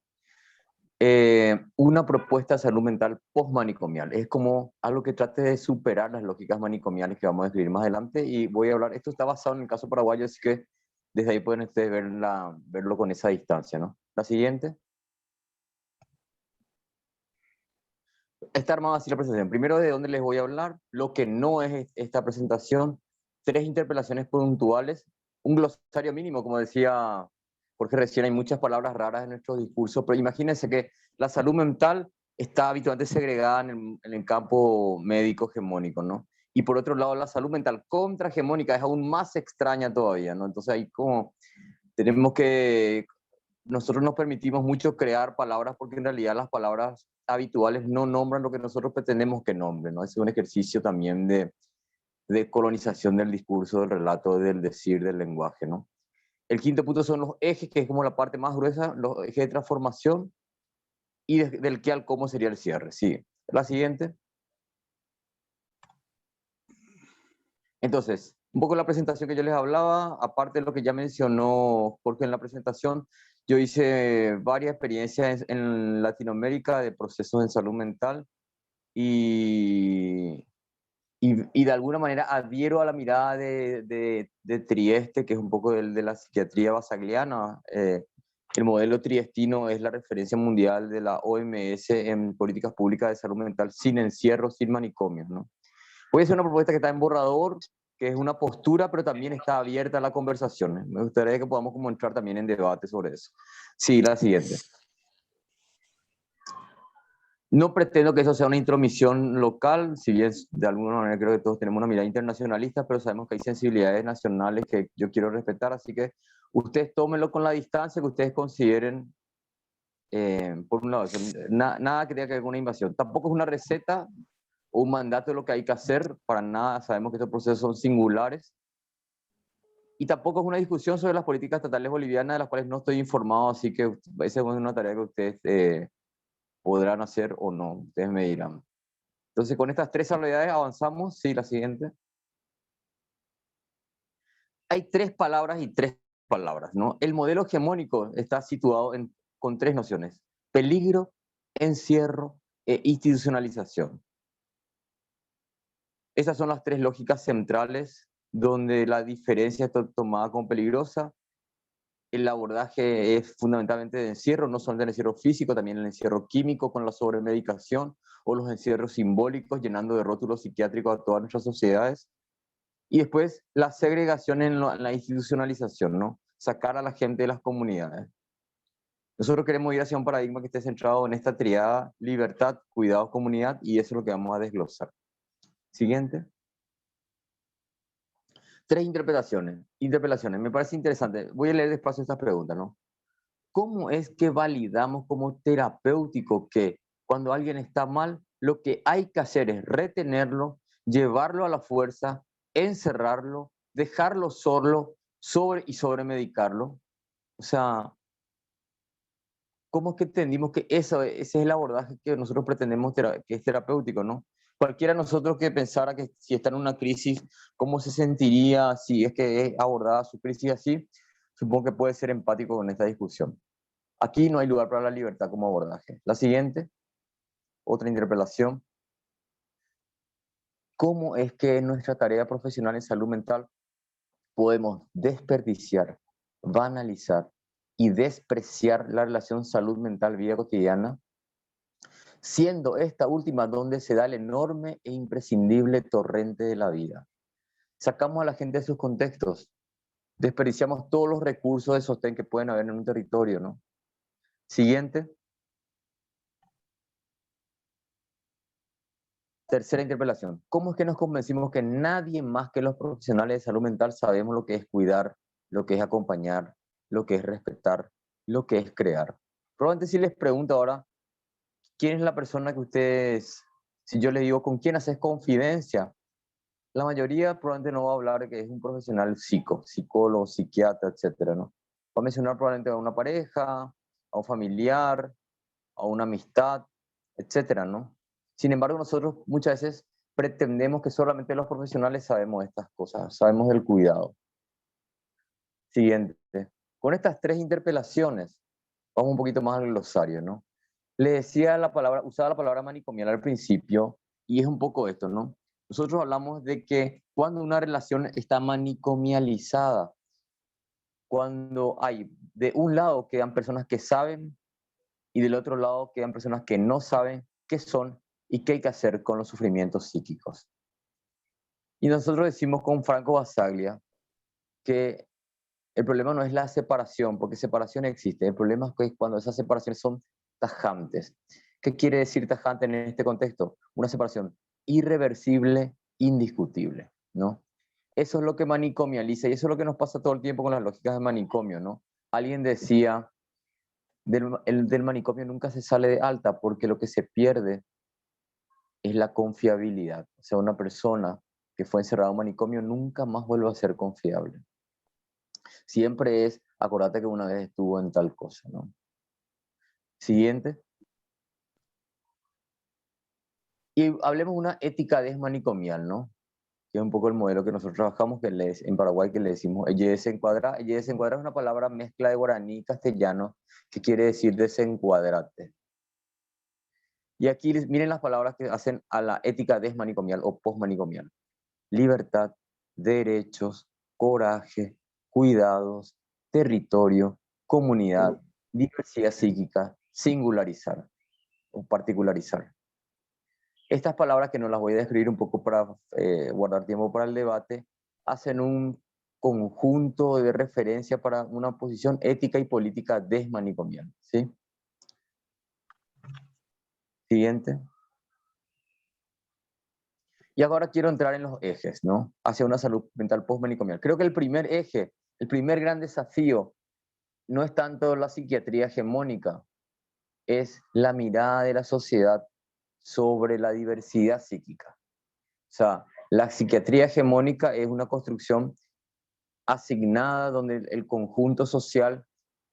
Una propuesta de salud mental postmanicomial. Es como algo que trate de superar las lógicas manicomiales que vamos a describir más adelante y voy a hablar, esto está basado en el caso paraguayo, así que desde ahí pueden ustedes verlo con esa distancia, ¿no? La siguiente. Está armada así la presentación. Primero, de dónde les voy a hablar, lo que no es esta presentación, 3 interpelaciones puntuales, un glosario mínimo, como decía Jorge recién, hay muchas palabras raras en nuestros discursos, pero imagínense que la salud mental está habitualmente segregada en el campo médico hegemónico, ¿no? Y por otro lado, la salud mental contrahegemónica es aún más extraña todavía, ¿no? Entonces ahí como tenemos que nosotros nos permitimos mucho crear palabras porque en realidad las palabras habituales no nombran lo que nosotros pretendemos que nombren, ¿no? Es un ejercicio también de colonización del discurso, del relato, del decir, del lenguaje, ¿no? El quinto punto son los ejes, que es como la parte más gruesa, los ejes de transformación y del qué al cómo sería el cierre. Sí. La siguiente. Entonces, un poco la presentación que yo les hablaba, aparte de lo que ya mencionó Jorge en la presentación, yo hice varias experiencias en Latinoamérica de procesos en salud mental y, y de alguna manera adhiero a la mirada de Trieste, que es un poco de la psiquiatría basagliana. El modelo triestino es la referencia mundial de la OMS en políticas públicas de salud mental sin encierro, sin manicomios, ¿no? Puede ser una propuesta que está en borrador, que es una postura, pero también está abierta a la conversación. Me gustaría que podamos como entrar también en debate sobre eso. Sí, la siguiente. No pretendo que eso sea una intromisión local, si bien de alguna manera creo que todos tenemos una mirada internacionalista, pero sabemos que hay sensibilidades nacionales que yo quiero respetar, así que ustedes tómenlo con la distancia que ustedes consideren. Por un lado, nada que tenga que ver con una invasión. Tampoco es una receta o un mandato de lo que hay que hacer, para nada, sabemos que estos procesos son singulares. Y tampoco es una discusión sobre las políticas estatales bolivianas de las cuales no estoy informado, así que esa es una tarea que ustedes podrán hacer o no, ustedes me dirán. Entonces, con estas 3 salvedades avanzamos. Sí, la siguiente. Hay 3 palabras y 3 palabras, ¿no? El modelo hegemónico está situado con 3 nociones: peligro, encierro e institucionalización. Esas son las 3 lógicas centrales donde la diferencia está tomada como peligrosa. El abordaje es fundamentalmente de encierro, no solo el encierro físico, también el encierro químico con la sobremedicación o los encierros simbólicos llenando de rótulos psiquiátricos a todas nuestras sociedades. Y después la segregación en la institucionalización, ¿no? Sacar a la gente de las comunidades. Nosotros queremos ir hacia un paradigma que esté centrado en esta triada: libertad, cuidado, comunidad, y eso es lo que vamos a desglosar. Siguiente. 3 interpelaciones. Me parece interesante. Voy a leer despacio estas preguntas, ¿no? ¿Cómo es que validamos como terapéutico que cuando alguien está mal, lo que hay que hacer es retenerlo, llevarlo a la fuerza, encerrarlo, dejarlo solo, y sobremedicarlo? O sea, ¿cómo es que entendimos que ese es el abordaje que nosotros pretendemos que es terapéutico, ¿no? Cualquiera de nosotros que pensara que si está en una crisis, ¿cómo se sentiría si es que es abordada su crisis así? Supongo que puede ser empático con esta discusión. Aquí no hay lugar para la libertad como abordaje. La siguiente, otra interpelación. ¿Cómo es que en nuestra tarea profesional en salud mental podemos desperdiciar, banalizar y despreciar la relación salud mental-vida cotidiana, siendo esta última donde se da el enorme e imprescindible torrente de la vida? Sacamos a la gente de sus contextos, desperdiciamos todos los recursos de sostén que pueden haber en un territorio, ¿no? Siguiente. Tercera interpelación. ¿Cómo es que nos convencimos que nadie más que los profesionales de salud mental sabemos lo que es cuidar, lo que es acompañar, lo que es respetar, lo que es crear? Probablemente si les pregunto ahora, ¿quién es la persona que ustedes, si yo les digo con quién haces confidencia? La mayoría probablemente no va a hablar de que es un profesional psicólogo, psiquiatra, etcétera, ¿no? Va a mencionar probablemente a una pareja, a un familiar, a una amistad, etcétera, ¿no? Sin embargo, nosotros muchas veces pretendemos que solamente los profesionales sabemos estas cosas, sabemos del cuidado. Siguiente. Con estas tres interpelaciones, vamos un poquito más al glosario, ¿no? Le decía usaba la palabra manicomial al principio, y es un poco esto, ¿no? Nosotros hablamos de que cuando una relación está manicomializada, cuando hay de un lado quedan personas que saben y del otro lado quedan personas que no saben qué son y qué hay que hacer con los sufrimientos psíquicos. Y nosotros decimos con Franco Basaglia que el problema no es la separación, porque separación existe. El problema es cuando esas separaciones son tajantes. ¿Qué quiere decir tajante en este contexto? Una separación irreversible, indiscutible, ¿no? Eso es lo que manicomializa y eso es lo que nos pasa todo el tiempo con las lógicas de manicomio, ¿no? Alguien decía, del manicomio nunca se sale de alta porque lo que se pierde es la confiabilidad. O sea, una persona que fue encerrada en un manicomio nunca más vuelve a ser confiable. Siempre es, acordate que una vez estuvo en tal cosa, ¿no? Siguiente. Y hablemos de una ética desmanicomial, ¿no? Que es un poco el modelo que nosotros trabajamos en Paraguay, que le decimos ella desencuadra. Ella desencuadra es una palabra mezcla de guaraní y castellano que quiere decir desencuadrate. Y aquí miren las palabras que hacen a la ética desmanicomial o postmanicomial. Libertad, derechos, coraje, cuidados, territorio, comunidad, diversidad psíquica, singularizar o particularizar. Estas palabras, que no las voy a describir un poco para guardar tiempo para el debate, hacen un conjunto de referencia para una posición ética y política desmanicomial, ¿sí? Siguiente. Y ahora quiero entrar en los ejes, ¿no? Hacia una salud mental postmanicomial. Creo que el primer eje, el primer gran desafío, no es tanto la psiquiatría hegemónica, es la mirada de la sociedad sobre la diversidad psíquica. O sea, la psiquiatría hegemónica es una construcción asignada donde el conjunto social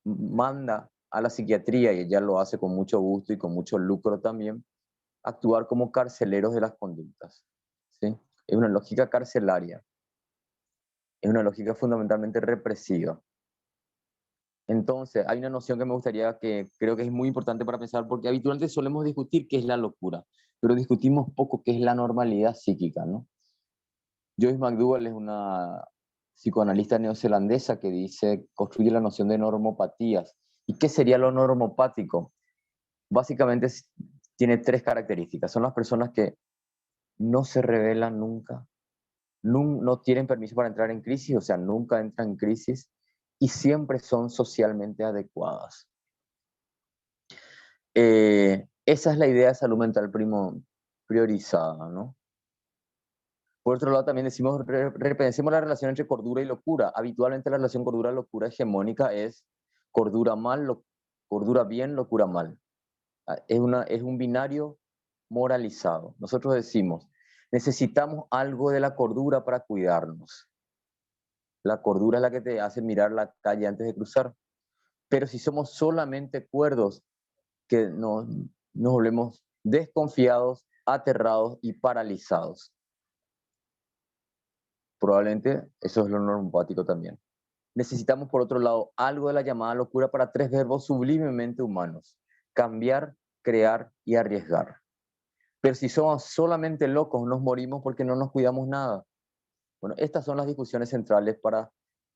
manda a la psiquiatría, y ella lo hace con mucho gusto y con mucho lucro también, actuar como carceleros de las conductas, ¿sí? Es una lógica carcelaria, es una lógica fundamentalmente represiva. Entonces, hay una noción que me gustaría, que creo que es muy importante para pensar, porque habitualmente solemos discutir qué es la locura, pero discutimos poco qué es la normalidad psíquica, ¿no? Joyce McDougall es una psicoanalista neozelandesa que dice, construye la noción de normopatías. ¿Y qué sería lo normopático? Básicamente tiene tres características. Son las personas que no se rebelan nunca, no tienen permiso para entrar en crisis, o sea, nunca entran en crisis, y siempre son socialmente adecuadas. Esa es la idea de salud mental priorizada, ¿no? Por otro lado, también decimos, repensemos la relación entre cordura y locura. Habitualmente la relación cordura-locura hegemónica es cordura mal, cordura bien, locura mal. Es un binario moralizado. Nosotros decimos, necesitamos algo de la cordura para cuidarnos. La cordura es la que te hace mirar la calle antes de cruzar. Pero si somos solamente cuerdos, que nos volvemos desconfiados, aterrados y paralizados. Probablemente eso es lo normopático también. Necesitamos, por otro lado, algo de la llamada locura para tres verbos sublimemente humanos: cambiar, crear y arriesgar. Pero si somos solamente locos, nos morimos porque no nos cuidamos nada. Bueno, estas son las discusiones centrales para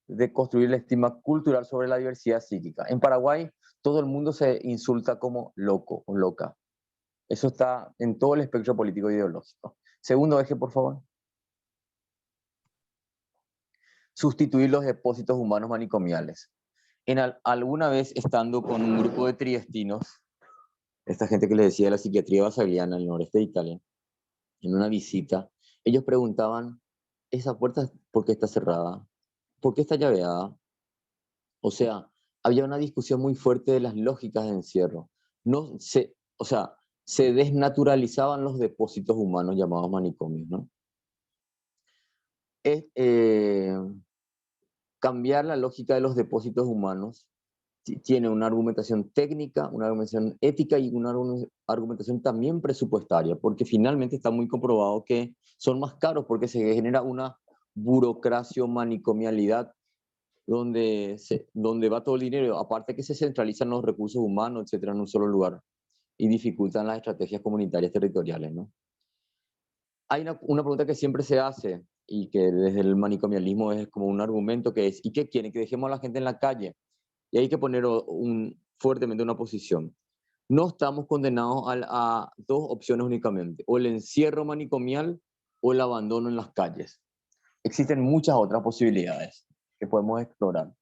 deconstruir el estigma cultural sobre la diversidad psíquica. En Paraguay, todo el mundo se insulta como loco o loca. Eso está en todo el espectro político e ideológico. Segundo eje, por favor. Sustituir los depósitos humanos manicomiales. Alguna vez estando con un grupo de triestinos, esta gente que les decía de la psiquiatría basagliana en el noreste de Italia, en una visita, ellos preguntaban: ¿esa puerta por qué está cerrada? ¿Por qué está llaveada? O sea, había una discusión muy fuerte de las lógicas de encierro. Se desnaturalizaban los depósitos humanos llamados manicomios, ¿no? Cambiar la lógica de los depósitos humanos tiene una argumentación técnica, una argumentación ética y una argumentación también presupuestaria, porque finalmente está muy comprobado que son más caros porque se genera una burocracia, manicomialidad, donde va todo el dinero, aparte que se centralizan los recursos humanos, etcétera, en un solo lugar y dificultan las estrategias comunitarias territoriales, ¿no? Hay una pregunta que siempre se hace y que desde el manicomialismo es como un argumento, que es: ¿y qué quieren? ¿Que dejemos a la gente en la calle? Y hay que poner fuertemente una posición. No estamos condenados a dos opciones únicamente: o el encierro manicomial o el abandono en las calles. Existen muchas otras posibilidades que podemos explorar.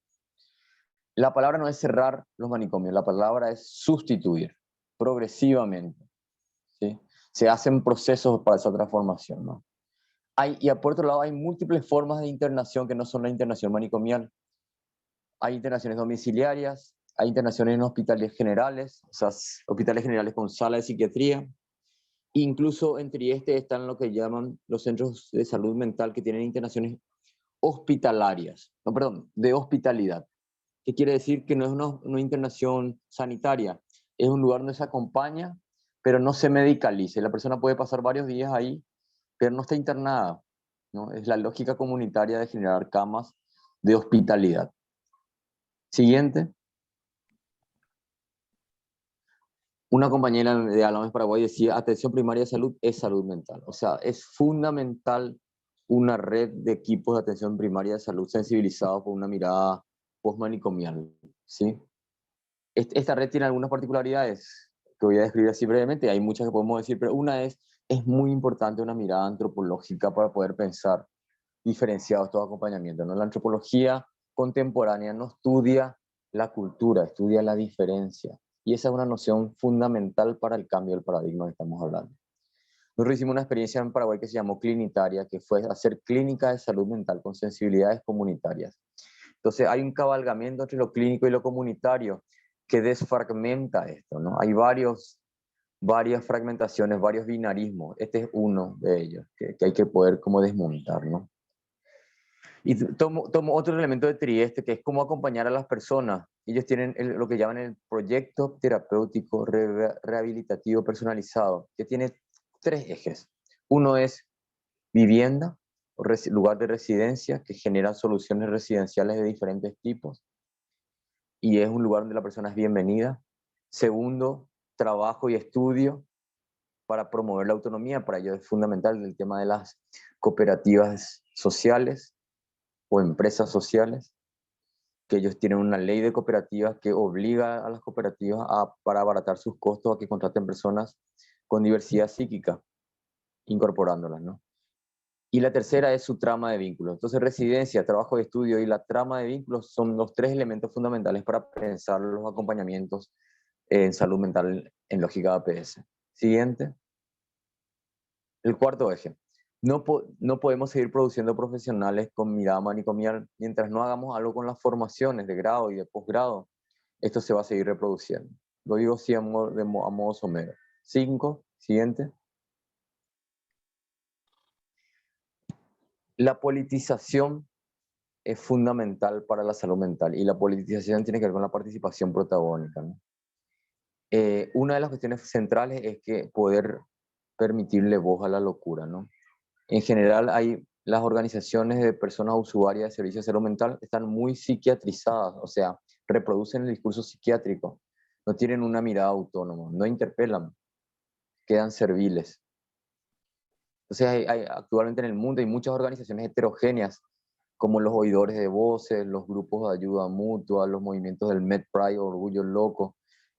La palabra no es cerrar los manicomios, la palabra es sustituir progresivamente, ¿sí? Se hacen procesos para esa transformación, ¿no? Y por otro lado, hay múltiples formas de internación que no son la internación manicomial. Hay internaciones domiciliarias, hay internaciones en hospitales generales, o sea, hospitales generales con sala de psiquiatría. Incluso en Trieste están lo que llaman los centros de salud mental, que tienen internaciones hospitalarias, no, perdón, de hospitalidad. ¿Qué quiere decir? Que no es una internación sanitaria, es un lugar donde se acompaña, pero no se medicaliza. La persona puede pasar varios días ahí, pero no está internada, ¿no? Es la lógica comunitaria de generar camas de hospitalidad. Siguiente. Una compañera de Alames Paraguay decía: atención primaria de salud es salud mental. O sea, es fundamental una red de equipos de atención primaria de salud sensibilizados por una mirada postmanicomial, ¿sí? Esta red tiene algunas particularidades que voy a describir así brevemente. Hay muchas que podemos decir, pero una es muy importante una mirada antropológica para poder pensar diferenciados estos acompañamientos, ¿no? La antropología contemporánea no estudia la cultura, estudia la diferencia. Y esa es una noción fundamental para el cambio del paradigma que estamos hablando. Nosotros hicimos una experiencia en Paraguay que se llamó Clinitaria, que fue hacer clínica de salud mental con sensibilidades comunitarias. Entonces hay un cabalgamiento entre lo clínico y lo comunitario que desfragmenta esto, ¿no? Hay varias fragmentaciones, varios binarismos. Este es uno de ellos que hay que poder como desmontar, ¿no? Y tomo otro elemento de Trieste, que es cómo acompañar a las personas. Ellos tienen lo que llaman el proyecto terapéutico rehabilitativo personalizado, que tiene tres ejes. Uno es vivienda, o lugar de residencia, que genera soluciones residenciales de diferentes tipos, y es un lugar donde la persona es bienvenida. Segundo, trabajo y estudio para promover la autonomía. Para ello es fundamental el tema de las cooperativas sociales o empresas sociales, que ellos tienen una ley de cooperativas que obliga a las cooperativas para abaratar sus costos, a que contraten personas con diversidad psíquica, incorporándolas, ¿no? Y la tercera es su trama de vínculos. Entonces, residencia, trabajo y estudio y la trama de vínculos son los tres elementos fundamentales para pensar los acompañamientos en salud mental en lógica de APS. Siguiente. El cuarto eje. No podemos seguir produciendo profesionales con mirada manicomial mientras no hagamos algo con las formaciones de grado y de posgrado. Esto se va a seguir reproduciendo. Lo digo así a modo somero. 5. Siguiente. La politización es fundamental para la salud mental, y la politización tiene que ver con la participación protagónica, ¿no? Una de las cuestiones centrales es que poder permitirle voz a la locura, ¿no? En general, las organizaciones de personas usuarias de servicios de salud mental están muy psiquiatrizadas, o sea, reproducen el discurso psiquiátrico, no tienen una mirada autónoma, no interpelan, quedan serviles. Entonces, actualmente en el mundo hay muchas organizaciones heterogéneas, como los oidores de voces, los grupos de ayuda mutua, los movimientos del MedPride, Orgullo Loco,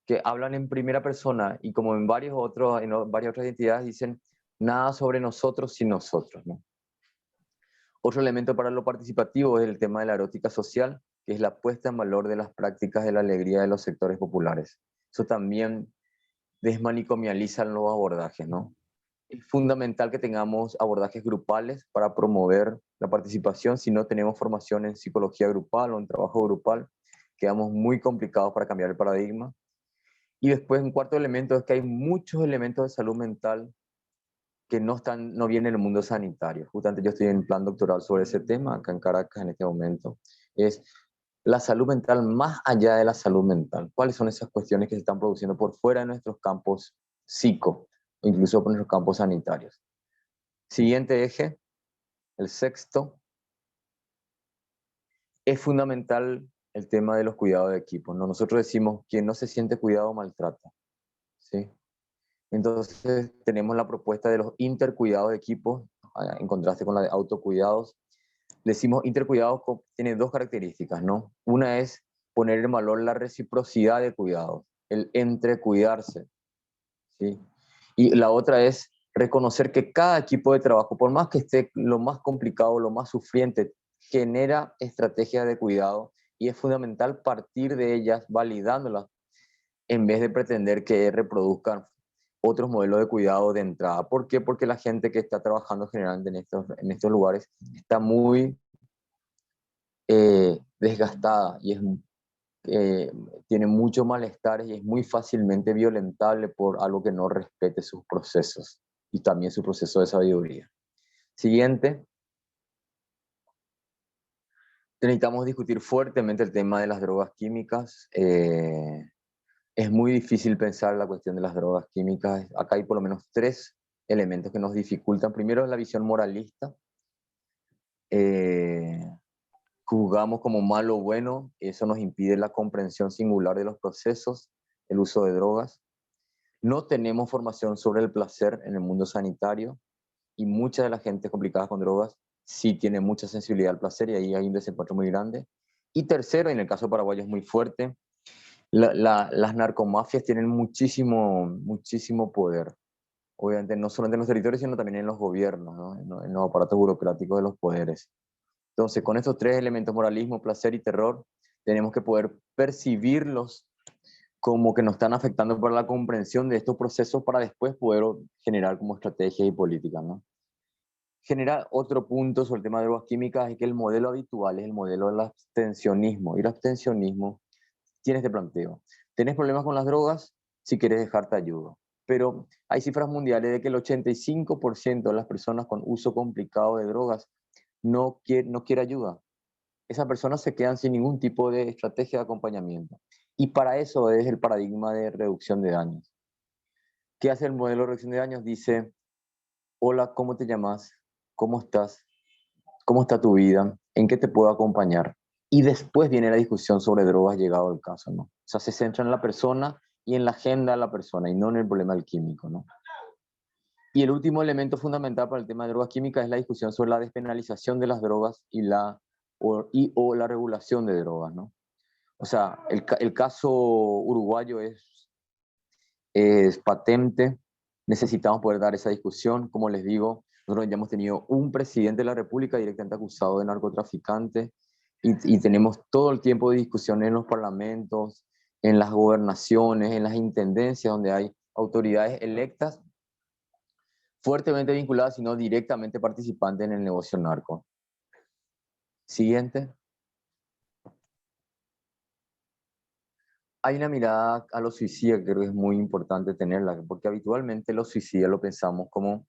que hablan en primera persona y como en varias otras identidades dicen nada sobre nosotros sin nosotros, ¿no? Otro elemento para lo participativo es el tema de la erótica social, que es la puesta en valor de las prácticas de la alegría de los sectores populares. Eso también desmanicomializa los abordajes, ¿no? Es fundamental que tengamos abordajes grupales para promover la participación. Si no tenemos formación en psicología grupal o en trabajo grupal, quedamos muy complicados para cambiar el paradigma. Y después, un cuarto elemento es que hay muchos elementos de salud mental que no vienen en el mundo sanitario. Justamente yo estoy en plan doctoral sobre ese tema acá en Caracas en este momento. Es la salud mental más allá de la salud mental. ¿Cuáles son esas cuestiones que se están produciendo por fuera de nuestros campos psico, incluso por nuestros campos sanitarios? Siguiente eje, el sexto, es fundamental el tema de los cuidados de equipo, ¿no? Nosotros decimos, quien no se siente cuidado maltrata, ¿sí? Entonces tenemos la propuesta de los intercuidados de equipos, en contraste con la de autocuidados. Decimos intercuidados tiene dos características, ¿no? Una es poner en valor la reciprocidad de cuidados, el entrecuidarse, ¿sí? Y la otra es reconocer que cada equipo de trabajo, por más que esté lo más complicado, lo más sufriente, genera estrategias de cuidado y es fundamental partir de ellas, validándolas, en vez de pretender que reproduzcan otros modelos de cuidado de entrada. ¿Por qué? Porque la gente que está trabajando generalmente en estos lugares está muy desgastada y tiene mucho malestar y es muy fácilmente violentable por algo que no respete sus procesos y también su proceso de sabiduría. Siguiente. Necesitamos discutir fuertemente el tema de las drogas químicas. Es muy difícil pensar la cuestión de las drogas químicas. Acá hay por lo menos tres elementos que nos dificultan. Primero es la visión moralista. Juzgamos como malo o bueno, eso nos impide la comprensión singular de los procesos, el uso de drogas. No tenemos formación sobre el placer en el mundo sanitario y mucha de la gente complicada con drogas sí tiene mucha sensibilidad al placer y ahí hay un desencuentro muy grande. Y tercero, en el caso paraguayo es muy fuerte, las narcomafias tienen muchísimo poder. Obviamente no solo en los territorios, sino también en los gobiernos, ¿no? En los aparatos burocráticos de los poderes. Entonces, con estos tres elementos, moralismo, placer y terror, tenemos que poder percibirlos como que nos están afectando para la comprensión de estos procesos para después poder generar como estrategias y políticas, ¿no? Generar otro punto sobre el tema de drogas químicas es que el modelo habitual es el modelo del abstencionismo. Y el abstencionismo tiene este planteo. ¿Tenés problemas con las drogas? Si quieres dejarte ayuda. Pero hay cifras mundiales de que el 85% de las personas con uso complicado de drogas no quiere ayuda. Esas personas se quedan sin ningún tipo de estrategia de acompañamiento. Y para eso es el paradigma de reducción de daños. ¿Qué hace el modelo de reducción de daños? Dice, hola, ¿cómo te llamas? ¿Cómo estás? ¿Cómo está tu vida? ¿En qué te puedo acompañar? Y después viene la discusión sobre drogas llegado el caso, ¿no? O sea, se centra en la persona y en la agenda de la persona y no en el problema del químico, ¿no? Y el último elemento fundamental para el tema de drogas químicas es la discusión sobre la despenalización de las drogas y o la regulación de drogas, ¿no? O sea, el caso uruguayo es patente, necesitamos poder dar esa discusión. Como les digo, nosotros ya hemos tenido un presidente de la República directamente acusado de narcotraficante y tenemos todo el tiempo de discusión en los parlamentos, en las gobernaciones, en las intendencias, donde hay autoridades electas fuertemente vinculadas, sino directamente participantes en el negocio narco. Siguiente. Hay una mirada a los suicidas que creo que es muy importante tenerla, porque habitualmente los suicidas lo pensamos como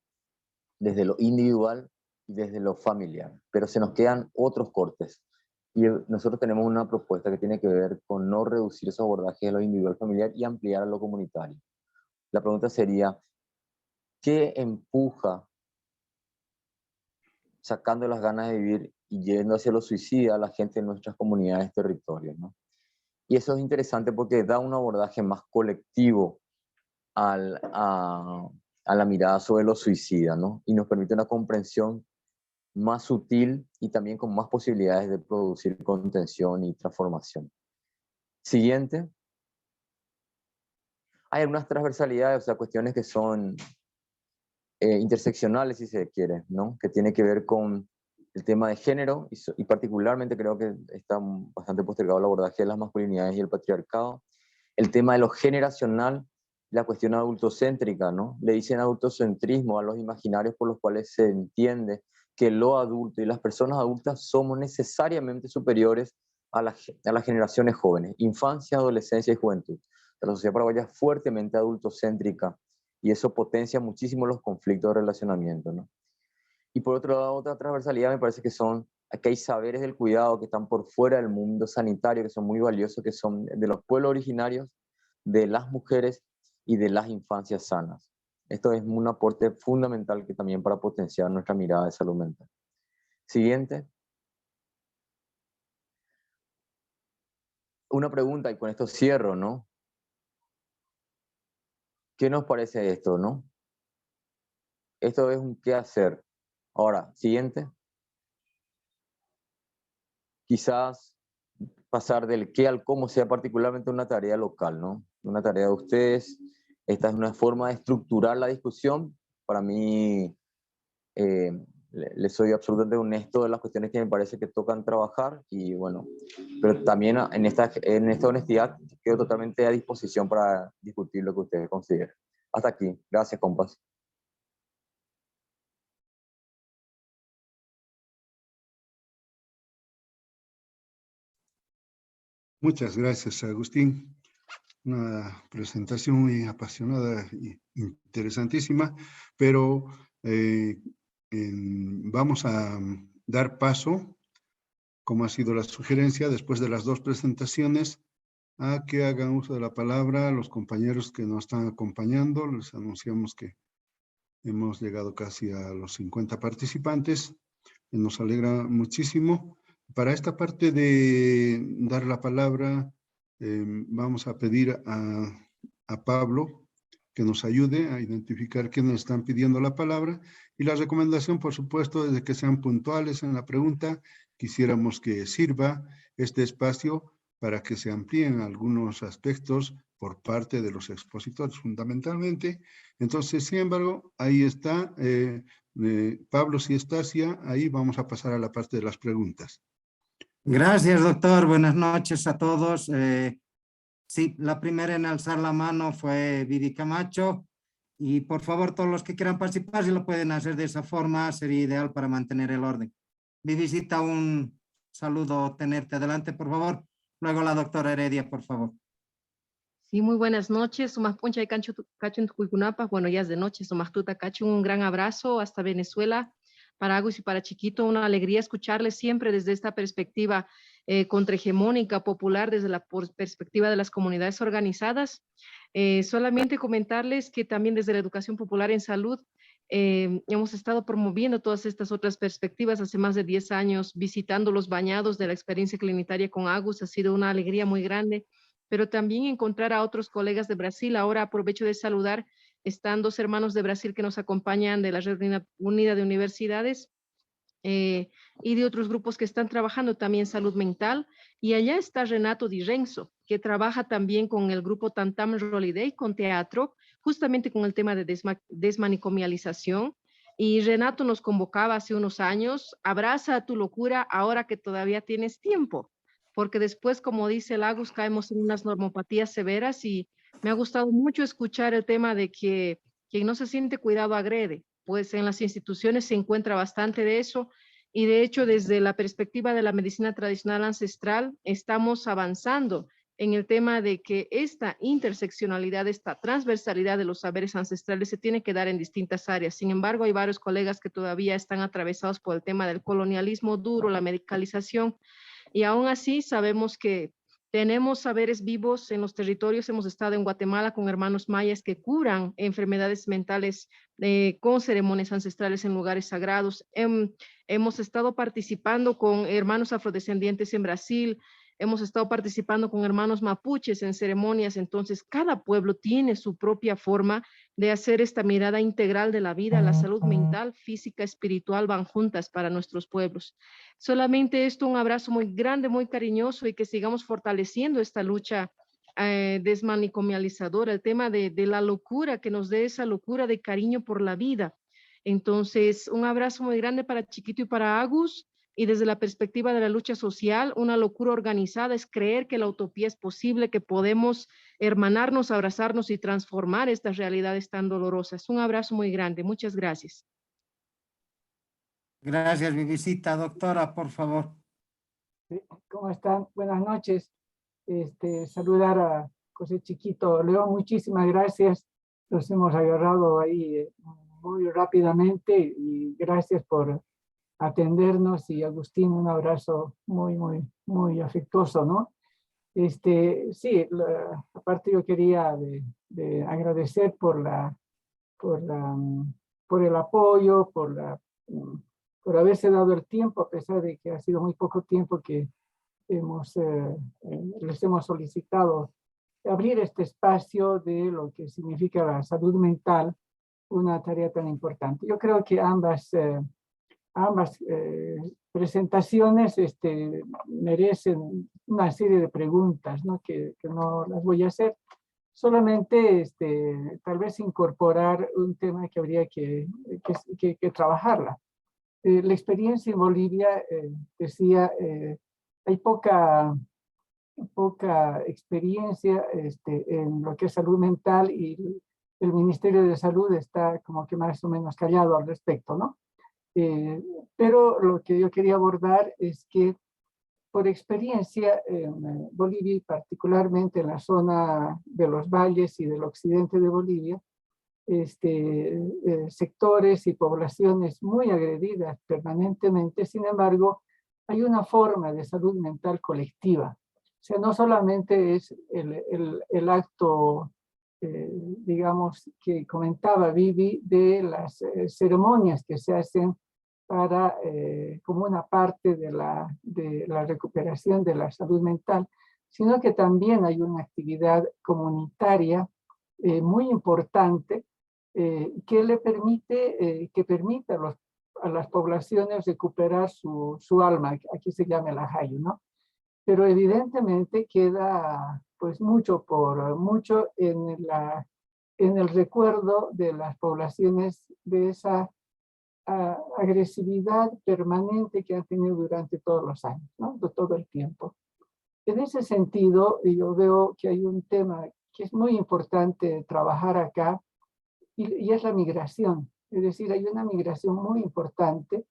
desde lo individual y desde lo familiar, pero se nos quedan otros cortes. Y nosotros tenemos una propuesta que tiene que ver con no reducir esos abordajes de lo individual familiar y ampliar a lo comunitario. La pregunta sería, ¿Qué empuja, sacando las ganas de vivir y yendo hacia lo suicida a la gente en nuestras comunidades, territorios, ¿no? Y eso es interesante porque da un abordaje más colectivo a la mirada sobre lo suicida, ¿no? Y nos permite una comprensión más sutil y también con más posibilidades de producir contención y transformación. Siguiente. Hay algunas transversalidades, o sea, cuestiones que son interseccionales, si se quiere, ¿no? Que tiene que ver con el tema de género y particularmente creo que está bastante postergado el abordaje de las masculinidades y el patriarcado. El tema de lo generacional, la cuestión adultocéntrica, ¿no? Le dicen adultocentrismo a los imaginarios por los cuales se entiende que lo adulto y las personas adultas somos necesariamente superiores a las generaciones jóvenes, infancia, adolescencia y juventud. La sociedad paraguaya es fuertemente adultocéntrica y eso potencia muchísimo los conflictos de relacionamiento, ¿no? Y por otro lado, otra transversalidad me parece que hay saberes del cuidado que están por fuera del mundo sanitario, que son muy valiosos, que son de los pueblos originarios, de las mujeres y de las infancias sanas. Esto es un aporte fundamental que también para potenciar nuestra mirada de salud mental. Siguiente. Una pregunta y con esto cierro, ¿no? ¿Qué nos parece esto, no? Esto es un qué hacer. Ahora, siguiente. Quizás pasar del qué al cómo sea particularmente una tarea local, ¿no? Una tarea de ustedes. Esta es una forma de estructurar la discusión. Para mí, le soy absolutamente honesto de las cuestiones que me parece que tocan trabajar y bueno, pero también en esta honestidad quedo totalmente a disposición para discutir lo que ustedes consideren. Hasta aquí. Gracias, compas. Muchas gracias, Agustín. Una presentación muy apasionada y interesantísima, pero vamos a dar paso, como ha sido la sugerencia, después de las dos presentaciones, a que hagan uso de la palabra los compañeros que nos están acompañando. Les anunciamos que hemos llegado casi a los 50 participantes. Nos alegra muchísimo. Para esta parte de dar la palabra, vamos a pedir a Pablo que nos ayude a identificar quiénes están pidiendo la palabra. Y la recomendación, por supuesto, es de que sean puntuales en la pregunta. Quisiéramos que sirva este espacio para que se amplíen algunos aspectos por parte de los expositores, fundamentalmente. Entonces, sin embargo, ahí está Pablo, si estás ya, ahí vamos a pasar a la parte de las preguntas. Gracias, doctor. Buenas noches a todos. Sí, la primera en alzar la mano fue Viri Camacho. Y por favor, todos los que quieran participar, si lo pueden hacer de esa forma, sería ideal para mantener el orden. Vivisita, un saludo tenerte. Adelante, por favor. Luego la doctora Heredia, por favor. Sí, muy buenas noches. Sumas Poncha y Cacho en Tucuicunapa. Bueno, ya es de noche. Sumas Tuta Cacho, un gran abrazo hasta Venezuela. Para Agus y para Chiquito, una alegría escucharles siempre desde esta perspectiva contrahegemónica, popular, desde la perspectiva de las comunidades organizadas. Solamente comentarles que también desde la educación popular en salud hemos estado promoviendo todas estas otras perspectivas hace más de 10 años, visitando los bañados de la experiencia clinitaria con Agus. Ha sido una alegría muy grande, pero también encontrar a otros colegas de Brasil. Ahora aprovecho de saludar, están dos hermanos de Brasil que nos acompañan de la Red Unida de Universidades y de otros grupos que están trabajando también salud mental. Y allá está Renato Di Renzo, que trabaja también con el grupo Tantam Holiday, con teatro, justamente con el tema de desmanicomialización. Y Renato nos convocaba hace unos años: abraza tu locura ahora que todavía tienes tiempo, porque después, como dice Lagos, caemos en unas normopatías severas. Y me ha gustado mucho escuchar el tema de que quien no se siente cuidado agrede. Pues en las instituciones se encuentra bastante de eso, y de hecho desde la perspectiva de la medicina tradicional ancestral estamos avanzando en el tema de que esta interseccionalidad, esta transversalidad de los saberes ancestrales se tiene que dar en distintas áreas. Sin embargo, hay varios colegas que todavía están atravesados por el tema del colonialismo duro, la medicalización, y aún así sabemos que Tenemos saberes vivos en los territorios. Hemos estado en Guatemala con hermanos mayas que curan enfermedades mentales con ceremonias ancestrales en lugares sagrados. Hemos estado participando con hermanos afrodescendientes en Brasil. Hemos estado participando con hermanos mapuches en ceremonias. Entonces, cada pueblo tiene su propia forma de hacer esta mirada integral de la vida. La salud mental, física, espiritual van juntas para nuestros pueblos. Solamente esto, un abrazo muy grande, muy cariñoso, y que sigamos fortaleciendo esta lucha desmanicomializadora, el tema de la locura, que nos dé esa locura de cariño por la vida. Entonces, un abrazo muy grande para Chiquito y para Agus. Y desde la perspectiva de la lucha social, una locura organizada es creer que la utopía es posible, que podemos hermanarnos, abrazarnos y transformar estas realidades tan dolorosas. Un abrazo muy grande. Muchas gracias. Gracias, Vivisita. Doctora, por favor. ¿Cómo están? Buenas noches. Saludar a José Chiquito León, muchísimas gracias. Los hemos agarrado ahí muy rápidamente y gracias por atendernos. Y Agustín, un abrazo muy afectuoso, ¿no? Sí, aparte yo quería de agradecer por el apoyo, por haberse dado el tiempo, a pesar de que ha sido muy poco tiempo que les hemos solicitado abrir este espacio de lo que significa la salud mental, una tarea tan importante. Yo creo que ambas presentaciones merecen una serie de preguntas, ¿no? Que no las voy a hacer. Solamente tal vez incorporar un tema que habría que trabajarla. La experiencia en Bolivia, decía, hay poca experiencia en lo que es salud mental, y el Ministerio de Salud está como que más o menos callado al respecto, ¿no? Pero lo que yo quería abordar es que por experiencia en Bolivia, y particularmente en la zona de los valles y del occidente de Bolivia, sectores y poblaciones muy agredidas permanentemente. Sin embargo, hay una forma de salud mental colectiva. O sea, no solamente es el acto, digamos, que comentaba Vivi, de las ceremonias que se hacen para, como una parte de la recuperación de la salud mental, sino que también hay una actividad comunitaria muy importante que le permite, que permite a las poblaciones recuperar su alma. Aquí se llama el ajayo, ¿no? Pero evidentemente queda pues mucho en el recuerdo de las poblaciones de esa agresividad permanente que han tenido durante todos los años, ¿no? De todo el tiempo. En ese sentido, yo veo que hay un tema que es muy importante trabajar acá, y es la migración. Es decir, hay una migración muy importante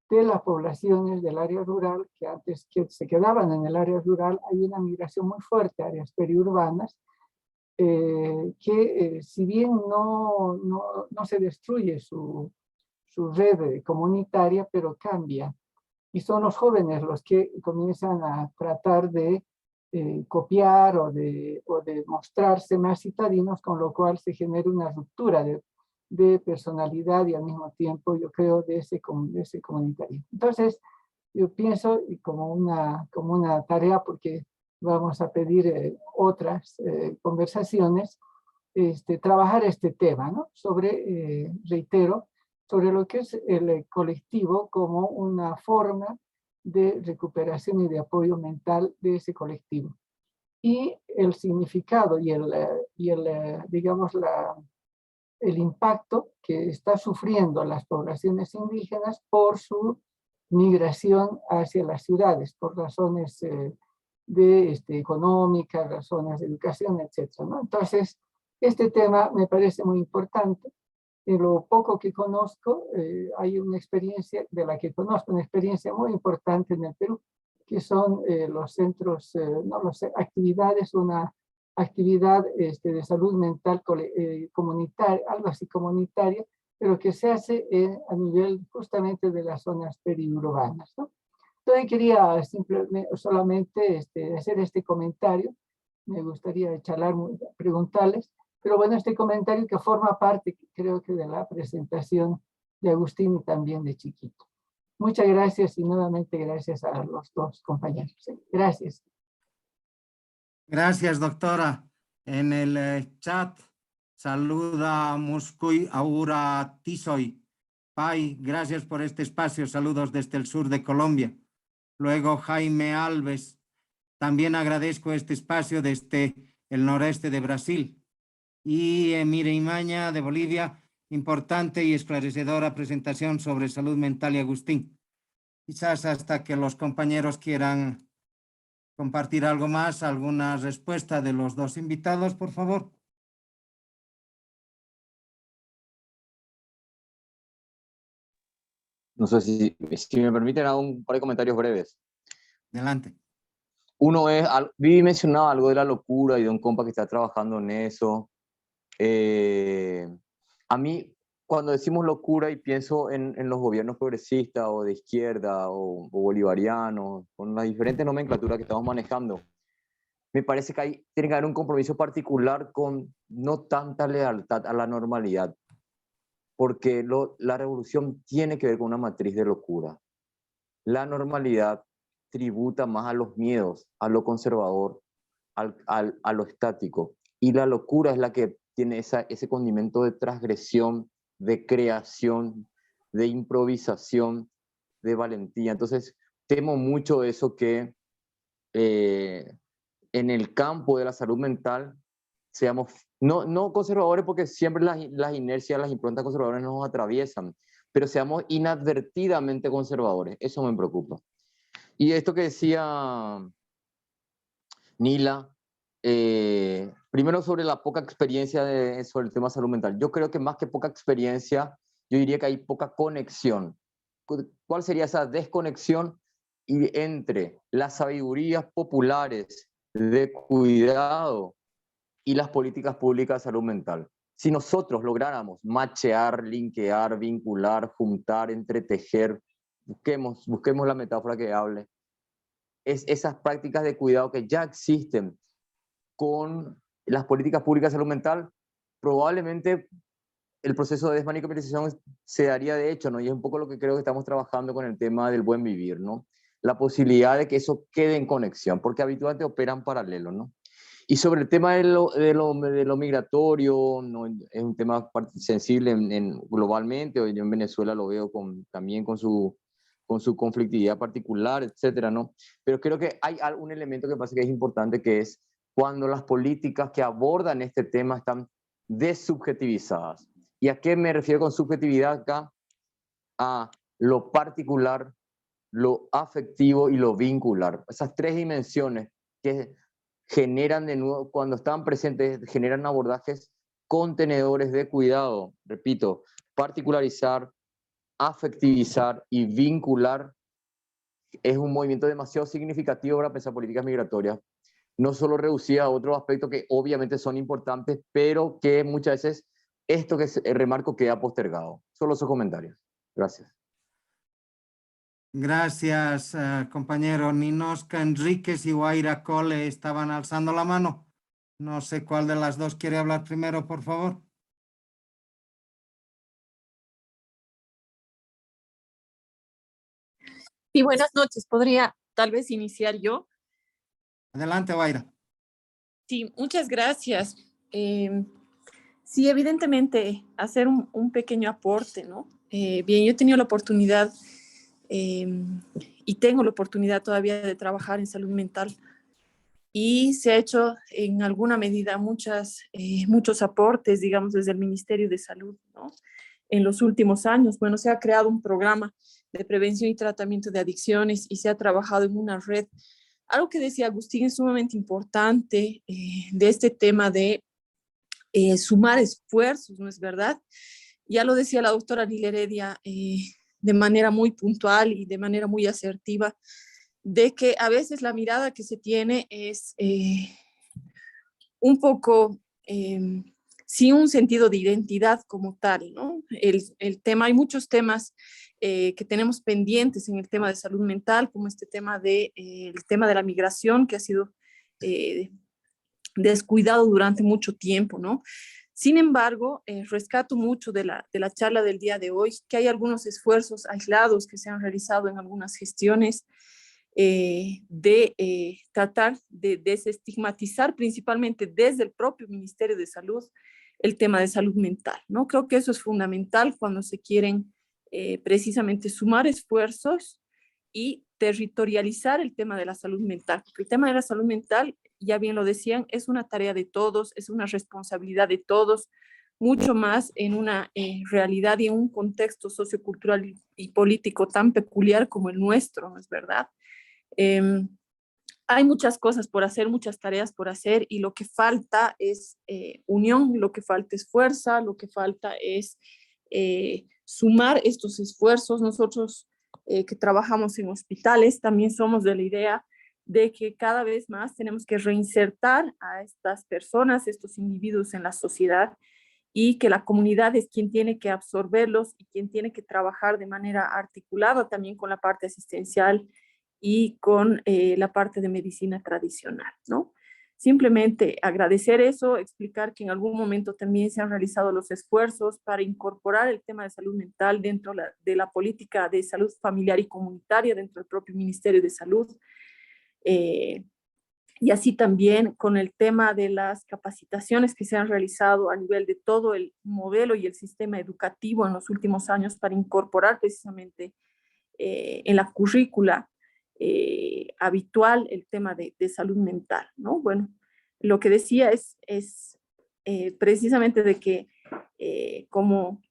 de las poblaciones del área rural, que antes que se quedaban en el área rural. Hay una migración muy fuerte a áreas periurbanas, que si bien no se destruye su red comunitaria, pero cambia. Y son los jóvenes los que comienzan a tratar de copiar o de mostrarse más citadinos, con lo cual se genera una ruptura de personalidad y al mismo tiempo, yo creo, de ese comunitarismo. Entonces, yo pienso, y como una tarea, porque vamos a pedir otras conversaciones, trabajar este tema, ¿no? Sobre, reitero, sobre lo que es el colectivo como una forma de recuperación y de apoyo mental de ese colectivo. Y el significado y digamos, el impacto que está sufriendo las poblaciones indígenas por su migración hacia las ciudades, por razones económicas, razones de educación, etc., ¿no? Entonces, este tema me parece muy importante. En lo poco que conozco, hay una experiencia de la que conozco, una experiencia muy importante en el Perú, que son los centros, actividades, una actividad de salud mental comunitaria, algo así comunitaria, pero que se hace a nivel justamente de las zonas periurbanas, ¿no? Entonces quería simplemente, solamente hacer este comentario. Me gustaría charlar, preguntarles, pero bueno, este comentario que forma parte, creo que de la presentación de Agustín y también de Chiquito. Muchas gracias y nuevamente gracias a los dos compañeros. Gracias. Gracias, doctora. En el chat saluda Muscuy Aura Tisoy. Pai, gracias por este espacio. Saludos desde el sur de Colombia. Luego Jaime Alves. También agradezco este espacio desde el noreste de Brasil. Y Emire Imaña de Bolivia. Importante y esclarecedora presentación sobre salud mental y Agustín. Quizás hasta que los compañeros quieran compartir algo más, alguna respuesta de los dos invitados, por favor. No sé si me permiten hago un par de comentarios breves. Adelante. Uno es, Vivi mencionaba algo de la locura y de un compa que está trabajando en eso. A mí, cuando decimos locura y pienso en los gobiernos progresistas o de izquierda o bolivarianos, con las diferentes nomenclaturas que estamos manejando, me parece que tiene que haber un compromiso particular con no tanta lealtad a la normalidad, porque la revolución tiene que ver con una matriz de locura. La normalidad tributa más a los miedos, a lo conservador, a lo estático, y la locura es la que tiene ese condimento de transgresión, de creación, de improvisación, de valentía. Entonces, temo mucho eso que en el campo de la salud mental seamos, no conservadores porque siempre las inercias, las improntas conservadoras nos atraviesan, pero seamos inadvertidamente conservadores. Eso me preocupa. Y esto que decía Nila, primero sobre la poca experiencia sobre el tema salud mental. Yo creo que más que poca experiencia, yo diría que hay poca conexión. ¿Cuál sería esa desconexión entre las sabidurías populares de cuidado y las políticas públicas de salud mental? Si nosotros lográramos machear, linkear, vincular, juntar, entretejer, busquemos la metáfora que hable, esas prácticas de cuidado que ya existen con las políticas públicas de salud mental, probablemente el proceso de desmanipulación se daría de hecho, ¿no? Y es un poco lo que creo que estamos trabajando con el tema del buen vivir, ¿no? La posibilidad de que eso quede en conexión, porque habitualmente operan paralelo, ¿no? Y sobre el tema de lo migratorio, ¿no? Es un tema sensible globalmente, yo en Venezuela lo veo también con su conflictividad particular, etcétera, ¿no? Pero creo que hay un elemento que pasa que es importante, que es cuando las políticas que abordan este tema están desubjetivizadas. ¿Y a qué me refiero con subjetividad acá? A lo particular, lo afectivo y lo vincular. Esas tres dimensiones que generan de nuevo, cuando están presentes, generan abordajes contenedores de cuidado. Repito, particularizar, afectivizar y vincular es un movimiento demasiado significativo para pensar políticas migratorias, no solo reducidas a otros aspectos que obviamente son importantes, pero que muchas veces esto que remarco queda postergado. Solo esos comentarios. Gracias. Gracias, compañero. Ninosca Enríquez y Guaira Cole estaban alzando la mano. No sé cuál de las dos quiere hablar primero, por favor. Sí, buenas noches. ¿Podría tal vez iniciar yo? Adelante, Guaira. Sí, muchas gracias. Sí, evidentemente, hacer un pequeño aporte, ¿no? Bien, yo he tenido la oportunidad y tengo la oportunidad todavía de trabajar en salud mental y se ha hecho en alguna medida muchos aportes, digamos, desde el Ministerio de Salud, ¿no? En los últimos años, bueno, se ha creado un programa de prevención y tratamiento de adicciones y se ha trabajado en una red. Algo que decía Agustín es sumamente importante de este tema de sumar esfuerzos, ¿no es verdad? Ya lo decía la doctora Nila Heredia de manera muy puntual y de manera muy asertiva, de que a veces la mirada que se tiene es un poco sin un sentido de identidad como tal, ¿no? El tema, hay muchos temas que tenemos pendientes en el tema de salud mental, como este tema el tema de la migración, que ha sido descuidado durante mucho tiempo, ¿no? Sin embargo, rescato mucho de la charla del día de hoy, que hay algunos esfuerzos aislados que se han realizado en algunas gestiones de tratar de desestigmatizar principalmente desde el propio Ministerio de Salud el tema de salud mental, ¿no? Creo que eso es fundamental cuando se quieren precisamente sumar esfuerzos y territorializar el tema de la salud mental. Porque el tema de la salud mental, ya bien lo decían, es una tarea de todos, es una responsabilidad de todos, mucho más en una realidad y en un contexto sociocultural y político tan peculiar como el nuestro, ¿no es verdad? Hay muchas cosas por hacer, muchas tareas por hacer, y lo que falta es unión, lo que falta es fuerza, lo que falta es sumar estos esfuerzos. Nosotros que trabajamos en hospitales también somos de la idea de que cada vez más tenemos que reinsertar a estas personas, estos individuos en la sociedad, y que la comunidad es quien tiene que absorberlos y quien tiene que trabajar de manera articulada también con la parte asistencial y con la parte de medicina tradicional, ¿no? Simplemente agradecer eso, explicar que en algún momento también se han realizado los esfuerzos para incorporar el tema de salud mental dentro de la política de salud familiar y comunitaria dentro del propio Ministerio de Salud. Y así también con el tema de las capacitaciones que se han realizado a nivel de todo el modelo y el sistema educativo en los últimos años para incorporar precisamente en la currícula habitual el tema de salud mental, ¿no? Bueno, lo que decía es precisamente de que como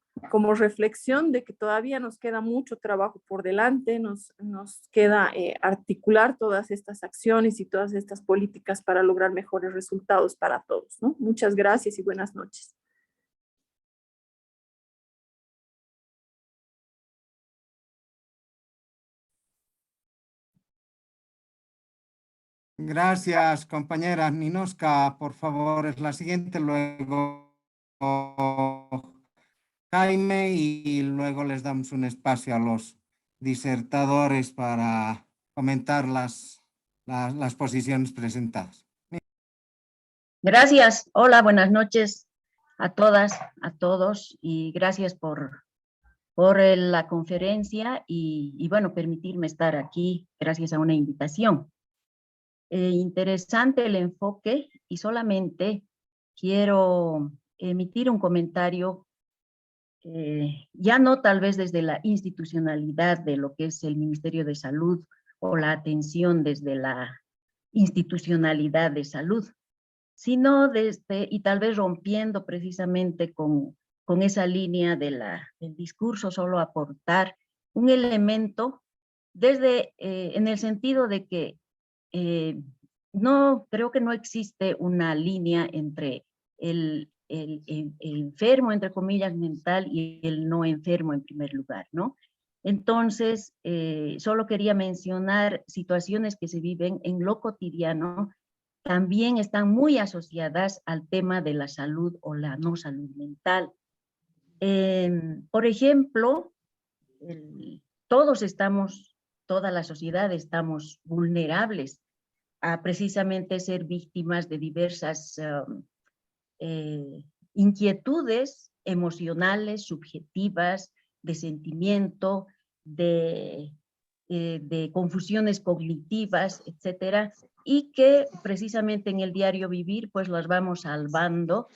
reflexión de que todavía nos queda mucho trabajo por delante, nos queda articular todas estas acciones y todas estas políticas para lograr mejores resultados para todos, ¿no? Muchas gracias y buenas noches. Gracias, compañera. Ninoska, por favor, es la siguiente, luego Jaime, y luego les damos un espacio a los disertadores para comentar las posiciones presentadas. Gracias. Hola, buenas noches a todas, a todos, y gracias por la conferencia y bueno, permitirme estar aquí gracias a una invitación. Interesante el enfoque, y solamente quiero emitir un comentario, ya no tal vez desde la institucionalidad de lo que es el Ministerio de Salud o la atención desde la institucionalidad de salud, sino desde, y tal vez rompiendo precisamente con esa línea del discurso, solo aportar un elemento desde, en el sentido de que no, creo que no existe una línea entre el enfermo, entre comillas, mental, y el no enfermo en primer lugar, ¿no? Entonces, solo quería mencionar situaciones que se viven en lo cotidiano, también están muy asociadas al tema de la salud o la no salud mental. Por ejemplo, todos estamos, toda la sociedad estamos vulnerables a precisamente ser víctimas de diversas inquietudes emocionales, subjetivas, de sentimiento, de confusiones cognitivas, etcétera, y que precisamente en el diario vivir pues las vamos salvando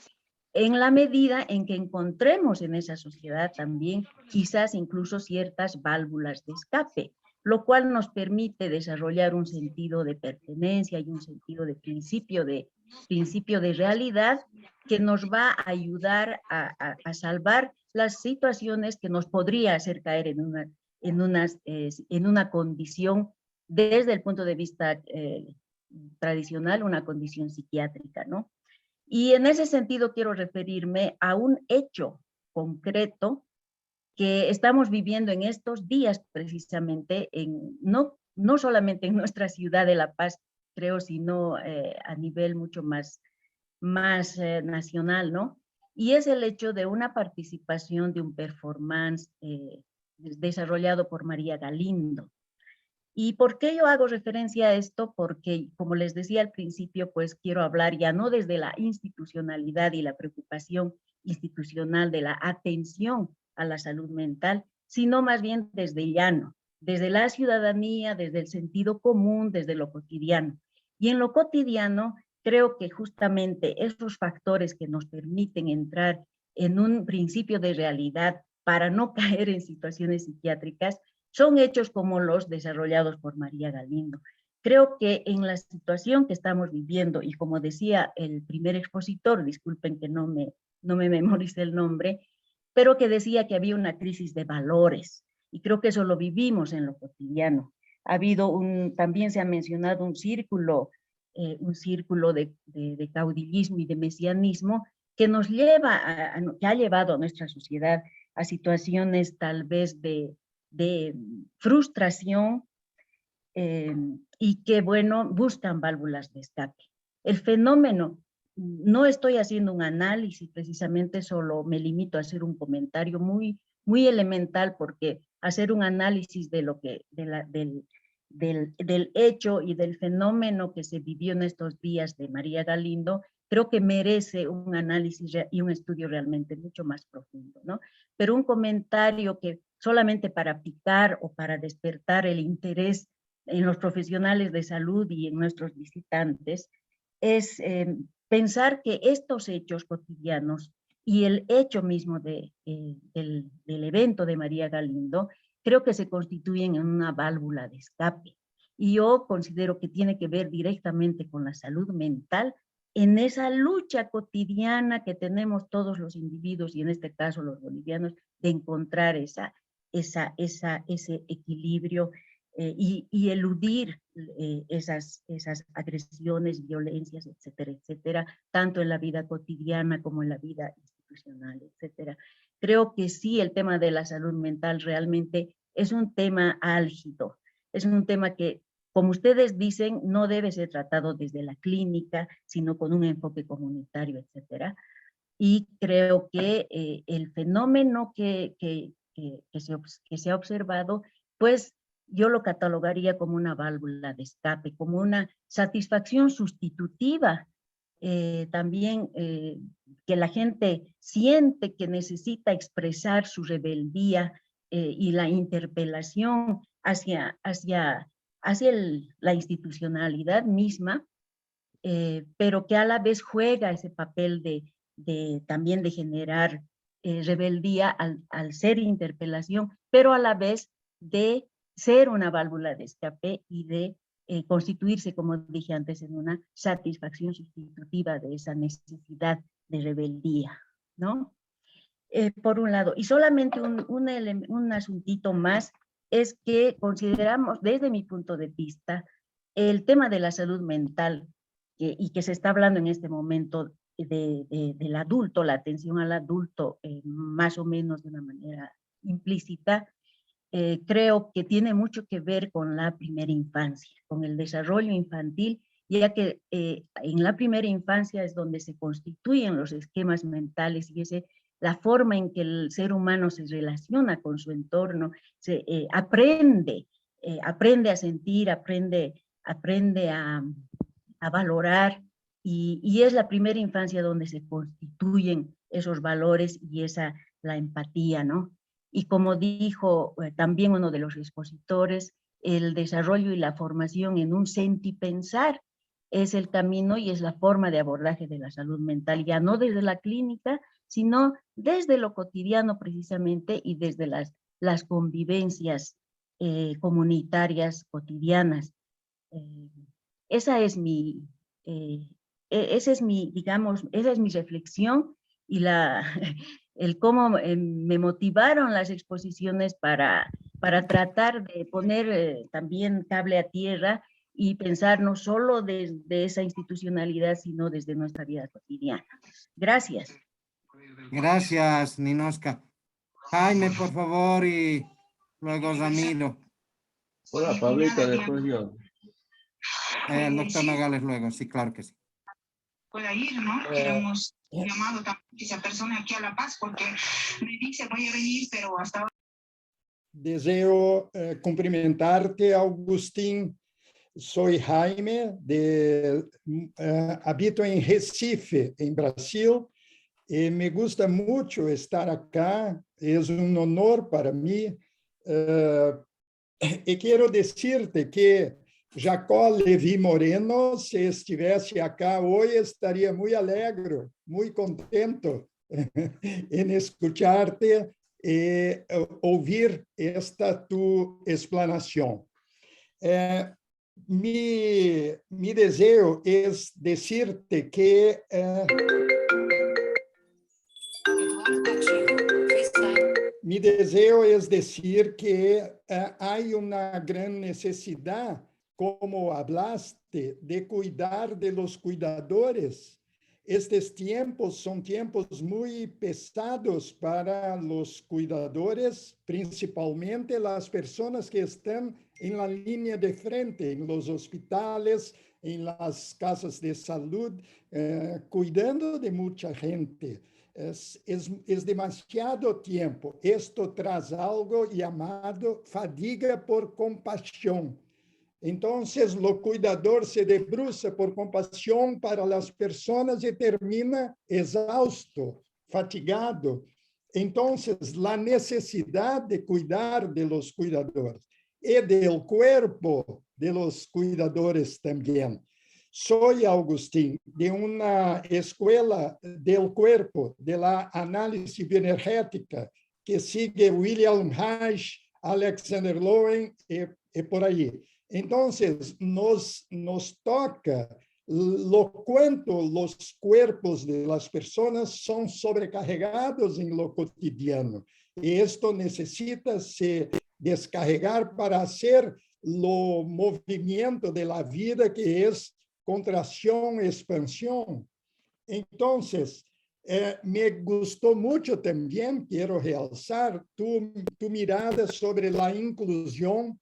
en la medida en que encontremos en esa sociedad también quizás incluso ciertas válvulas de escape, lo cual nos permite desarrollar un sentido de pertenencia y un sentido de principio de realidad que nos va a ayudar a salvar las situaciones que nos podría hacer caer en una condición desde el punto de vista tradicional, una condición psiquiátrica, ¿no? Y en ese sentido quiero referirme a un hecho concreto que estamos viviendo en estos días precisamente, no solamente en nuestra ciudad de La Paz, creo, sino a nivel mucho más nacional, ¿no? Y es el hecho de una participación de un performance desarrollado por María Galindo. ¿Y por qué yo hago referencia a esto? Porque, como les decía al principio, pues quiero hablar ya no desde la institucionalidad y la preocupación institucional de la atención a la salud mental, sino más bien desde el llano, desde la ciudadanía, desde el sentido común, desde lo cotidiano. Y en lo cotidiano, creo que justamente esos factores que nos permiten entrar en un principio de realidad para no caer en situaciones psiquiátricas, son hechos como los desarrollados por María Galindo. Creo que en la situación que estamos viviendo, y como decía el primer expositor, disculpen que no me memoricé el nombre, pero que decía que había una crisis de valores, y creo que eso lo vivimos en lo cotidiano. Ha habido también se ha mencionado un círculo de caudillismo y de mesianismo que nos lleva, que ha llevado a nuestra sociedad a situaciones tal vez de frustración y que, bueno, buscan válvulas de escape. El fenómeno, no estoy haciendo un análisis, precisamente solo me limito a hacer un comentario muy elemental, porque hacer un análisis de lo que, del hecho y del fenómeno que se vivió en estos días de María Galindo, creo que merece un análisis y un estudio realmente mucho más profundo, ¿no? Pero un comentario que solamente para picar o para despertar el interés en los profesionales de salud y en nuestros visitantes, es pensar que estos hechos cotidianos y el hecho mismo del evento de María Galindo, creo que se constituyen en una válvula de escape. Y yo considero que tiene que ver directamente con la salud mental, en esa lucha cotidiana que tenemos todos los individuos, y en este caso los bolivianos, de encontrar ese equilibrio y eludir esas agresiones, violencias, etcétera, etcétera, tanto en la vida cotidiana como en la vida institucional, etcétera. Creo que sí, el tema de la salud mental realmente es un tema álgido, es un tema que, como ustedes dicen, no debe ser tratado desde la clínica, sino con un enfoque comunitario, etcétera. Y creo que el fenómeno que se ha observado, pues yo lo catalogaría como una válvula de escape, como una satisfacción sustitutiva. También que la gente siente que necesita expresar su rebeldía y la interpelación hacia la institucionalidad misma, pero que a la vez juega ese papel también de generar rebeldía al ser interpelación, pero a la vez de ser una válvula de escape y de constituirse, como dije antes, en una satisfacción sustitutiva de esa necesidad de rebeldía, ¿no? Por un lado, y solamente un asuntito más, es que consideramos, desde mi punto de vista, el tema de la salud mental, y que se está hablando en este momento del adulto, la atención al adulto, más o menos de una manera implícita, creo que tiene mucho que ver con la primera infancia, con el desarrollo infantil, ya que en la primera infancia es donde se constituyen los esquemas mentales y la forma en que el ser humano se relaciona con su entorno, aprende a sentir, aprende a valorar, y es la primera infancia donde se constituyen esos valores y la empatía, ¿no? Y como dijo también uno de los expositores, el desarrollo y la formación en un sentipensar es el camino y es la forma de abordaje de la salud mental, ya no desde la clínica, sino desde lo cotidiano precisamente y desde las convivencias comunitarias cotidianas. Esa es mi reflexión y el cómo me motivaron las exposiciones para tratar de poner también cable a tierra y pensar no solo desde esa institucionalidad, sino desde nuestra vida cotidiana. Gracias. Gracias, Ninoska. Jaime, por favor, y luego Ramiro. Hola, Pablito, después yo. El doctor Nogales luego, sí, claro que sí. Pueda ir, ¿no? Hemos llamado también a esa persona aquí a La Paz porque me dice voy a venir, pero hasta ahora. deseo cumprimentarte, Agustín. Soy Jaime, habito en Recife, en Brasil, y me gusta mucho estar acá. Es un honor para mí. Y quiero decirte que Jacó Levi Moreno, si estivesse acá hoy, estaría muy alegre, muy contento en escucharte y oír esta tu explanación. Mi deseo es decirte que mi deseo es decir que hay una gran necesidad, como hablaste, de cuidar de los cuidadores. Estos tiempos son tiempos muy pesados para los cuidadores, principalmente las personas que están en la línea de frente, en los hospitales, en las casas de salud, cuidando de mucha gente. Es demasiado tiempo. Esto traz algo llamado fadiga por compasión. Entonces, lo cuidador se debruça por compasión para las personas y termina exhausto, fatigado. Entonces, la necesidad de cuidar de los cuidadores y del cuerpo de los cuidadores también. Soy Agustín, de una escuela del cuerpo, de la análisis bioenergética, que sigue William Reich, Alexander Lowen y por ahí. Entonces, nos toca lo cuánto los cuerpos de las personas son sobrecargados en lo cotidiano. Y esto necesita se descarregar para hacer lo movimiento de la vida que es contracción, expansión. Entonces, me gustó mucho también, quiero realzar, tu mirada sobre la inclusión,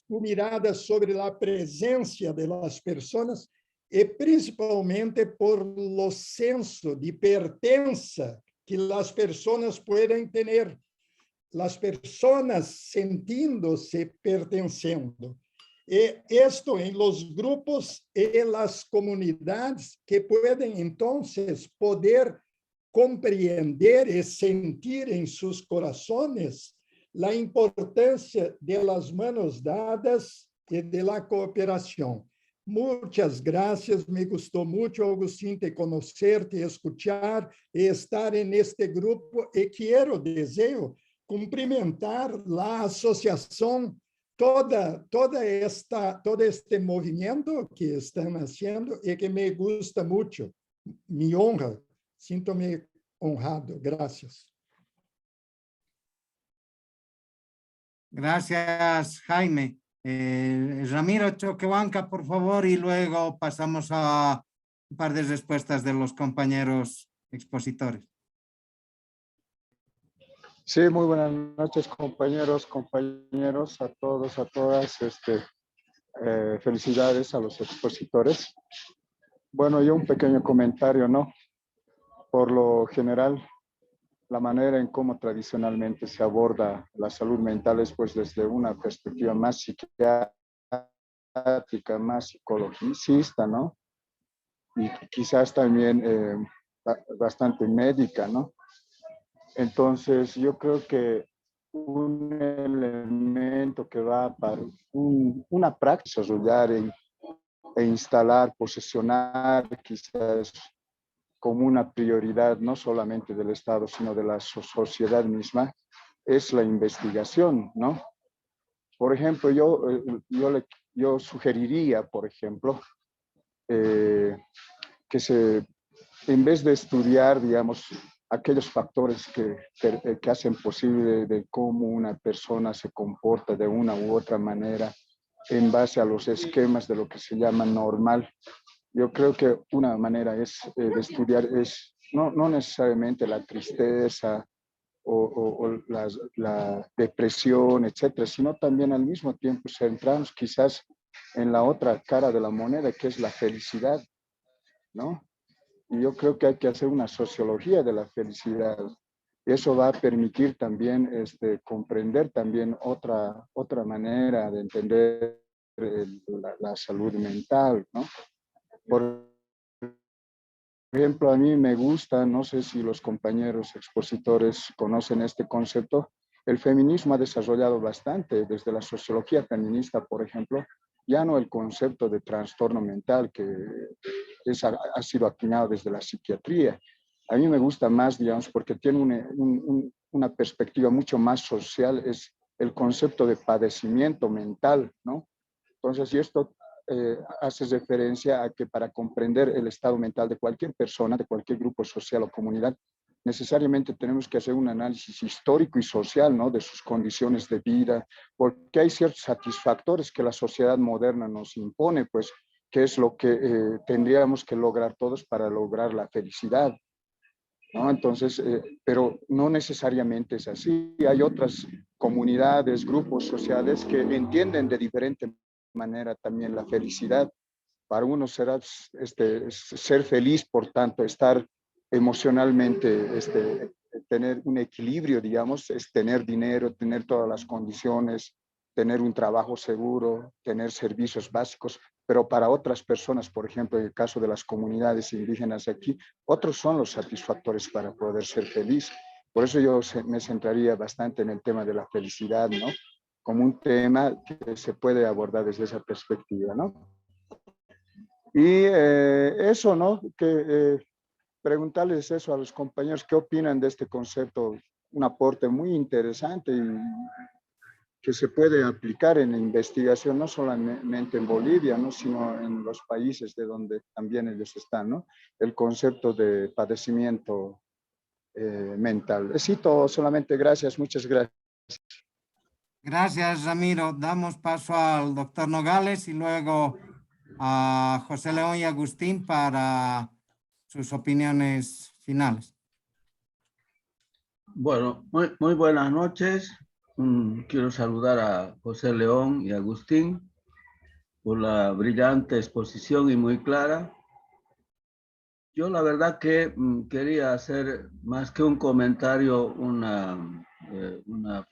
tu mirada sobre la presencia de las personas y principalmente por los senso de pertença que las personas pueden tener, las personas sintiéndose pertenciendo. Y esto en los grupos y las comunidades que pueden entonces poder comprender y sentir en sus corazones la importancia de las manos dadas y de la cooperación. Muchas gracias, me gustó mucho, Agustín, te conocerte, escuchar y estar en este grupo. Y deseo cumprimentar la asociación, todo este movimiento que están haciendo y que me gusta mucho. Me honra, siento-me honrado. Gracias. Gracias, Jaime. Ramiro Choquehuanca, por favor, y luego pasamos a un par de respuestas de los compañeros expositores. Sí, muy buenas noches, compañeros, a todos, a todas. Felicidades a los expositores. Bueno, yo un pequeño comentario, ¿no? Por lo general, la manera en cómo tradicionalmente se aborda la salud mental es pues desde una perspectiva más psiquiátrica, más psicologicista, ¿no? Y quizás también bastante médica, ¿no? Entonces, yo creo que un elemento que va para una práctica desarrollar e instalar, posesionar quizás como una prioridad no solamente del Estado, sino de la sociedad misma, es la investigación, ¿no? Por ejemplo, yo sugeriría, por ejemplo, que en vez de estudiar, digamos, aquellos factores que hacen posible de cómo una persona se comporta de una u otra manera en base a los esquemas de lo que se llama normal. Yo creo que una manera de estudiar es no necesariamente la tristeza o la depresión, etcétera, sino también al mismo tiempo centrarnos quizás en la otra cara de la moneda, que es la felicidad, ¿no? Y yo creo que hay que hacer una sociología de la felicidad. Eso va a permitir también comprender también otra manera de entender la salud mental, ¿no? Por ejemplo, a mí me gusta, no sé si los compañeros expositores conocen este concepto, el feminismo ha desarrollado bastante desde la sociología feminista, por ejemplo, ya no el concepto de trastorno mental que ha sido acuñado desde la psiquiatría. A mí me gusta más, digamos, porque tiene una perspectiva mucho más social, es el concepto de padecimiento mental, ¿no? Entonces, y esto hace referencia a que para comprender el estado mental de cualquier persona, de cualquier grupo social o comunidad, necesariamente tenemos que hacer un análisis histórico y social, ¿no? De sus condiciones de vida, porque hay ciertos satisfactores que la sociedad moderna nos impone, pues, que es lo que tendríamos que lograr todos para lograr la felicidad, ¿no? Entonces, pero no necesariamente es así. Hay otras comunidades, grupos sociales que entienden de diferente manera también la felicidad. Para unos será ser feliz, por tanto, estar emocionalmente, tener un equilibrio, digamos, es tener dinero, tener todas las condiciones, tener un trabajo seguro, tener servicios básicos, pero para otras personas, por ejemplo, en el caso de las comunidades indígenas aquí, otros son los satisfactores para poder ser feliz. Por eso yo me centraría bastante en el tema de la felicidad, ¿no? Como un tema que se puede abordar desde esa perspectiva, ¿no? Y eso, ¿no? Preguntarles eso a los compañeros, ¿qué opinan de este concepto? Un aporte muy interesante y que se puede aplicar en la investigación, no solamente en Bolivia, ¿no? Sino en los países de donde también ellos están, ¿no? El concepto de padecimiento mental. Cito solamente gracias, muchas gracias. Gracias, Ramiro. Damos paso al doctor Nogales y luego a José León y Agustín para sus opiniones finales. Bueno, muy buenas noches. Quiero saludar a José León y Agustín por la brillante exposición y muy clara. Yo la verdad que quería hacer más que un comentario, una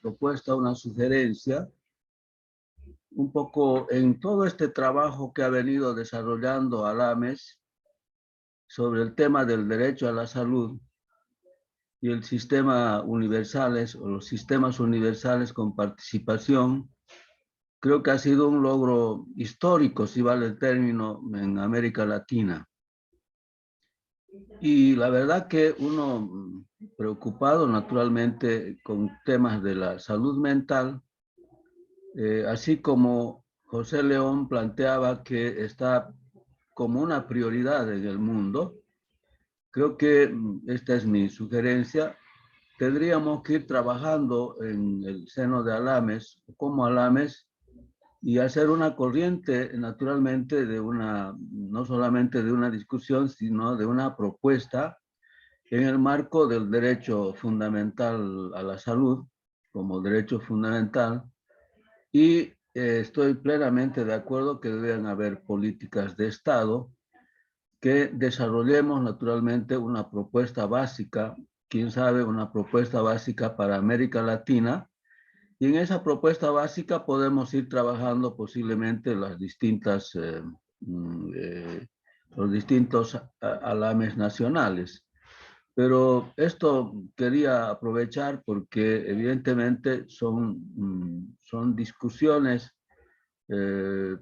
propuesta, una sugerencia, un poco en todo este trabajo que ha venido desarrollando Alames sobre el tema del derecho a la salud y el sistema universales o los sistemas universales con participación. Creo que ha sido un logro histórico, si vale el término, en América Latina. Y la verdad que uno preocupado naturalmente con temas de la salud mental, así como José León planteaba que está como una prioridad en el mundo, creo que esta es mi sugerencia, tendríamos que ir trabajando en el seno de Alames, como Alames, y hacer una corriente, naturalmente, no solamente de una discusión, sino de una propuesta en el marco del derecho fundamental a la salud, como derecho fundamental, y estoy plenamente de acuerdo que deben haber políticas de Estado que desarrollemos naturalmente una propuesta básica, quién sabe, una propuesta básica para América Latina, y en esa propuesta básica podemos ir trabajando posiblemente los distintos alames nacionales. Pero esto quería aprovechar porque evidentemente son discusiones,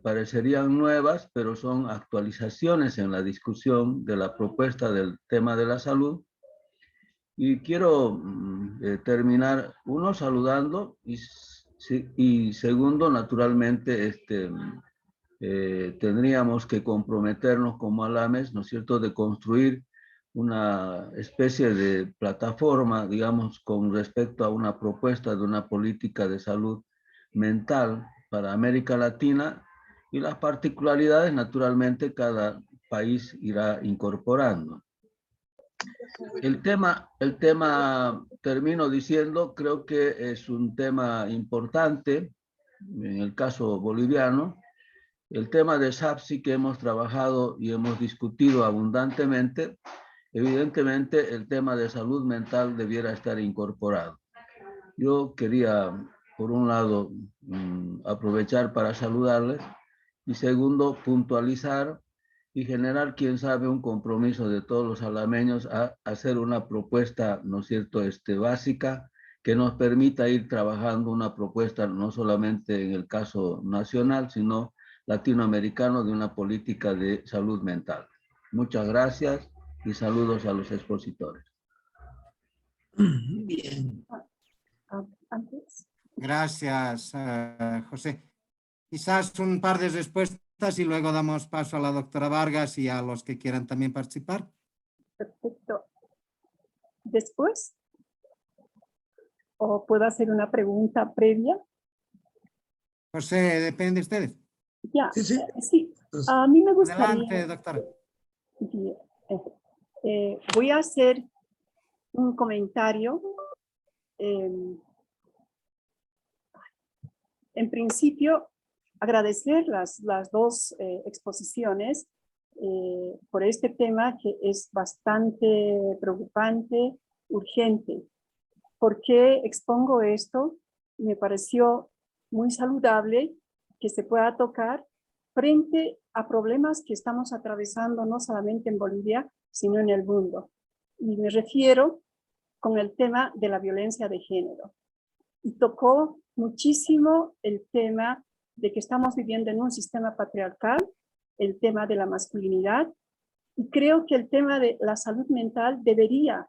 parecerían nuevas, pero son actualizaciones en la discusión de la propuesta del tema de la salud. Y quiero terminar, uno, saludando y segundo, naturalmente, tendríamos que comprometernos como Alames, ¿no es cierto?, de construir una especie de plataforma, digamos, con respecto a una propuesta de una política de salud mental para América Latina, y las particularidades, naturalmente, cada país irá incorporando. El tema, termino diciendo, creo que es un tema importante, en el caso boliviano, el tema de SAPSI que hemos trabajado y hemos discutido abundantemente, evidentemente el tema de salud mental debiera estar incorporado. Yo quería, por un lado, aprovechar para saludarles y segundo, puntualizar y generar, quién sabe, un compromiso de todos los alameños a hacer una propuesta, ¿no es cierto?, básica, que nos permita ir trabajando una propuesta no solamente en el caso nacional, sino latinoamericano de una política de salud mental. Muchas gracias y saludos a los expositores. Bien. Gracias, José. Quizás un par de respuestas y luego damos paso a la doctora Vargas y a los que quieran también participar. Perfecto. Después, ¿o puedo hacer una pregunta previa? José, depende de ustedes. Ya, sí. A mí me gustaría... Adelante, doctora. Voy a hacer un comentario. En principio, agradecer las dos exposiciones por este tema que es bastante preocupante, urgente. ¿Por qué expongo esto? Me pareció muy saludable que se pueda tocar frente a problemas que estamos atravesando no solamente en Bolivia, sino en el mundo. Y me refiero con el tema de la violencia de género. Y tocó muchísimo el tema de que estamos viviendo en un sistema patriarcal, el tema de la masculinidad, y creo que el tema de la salud mental debería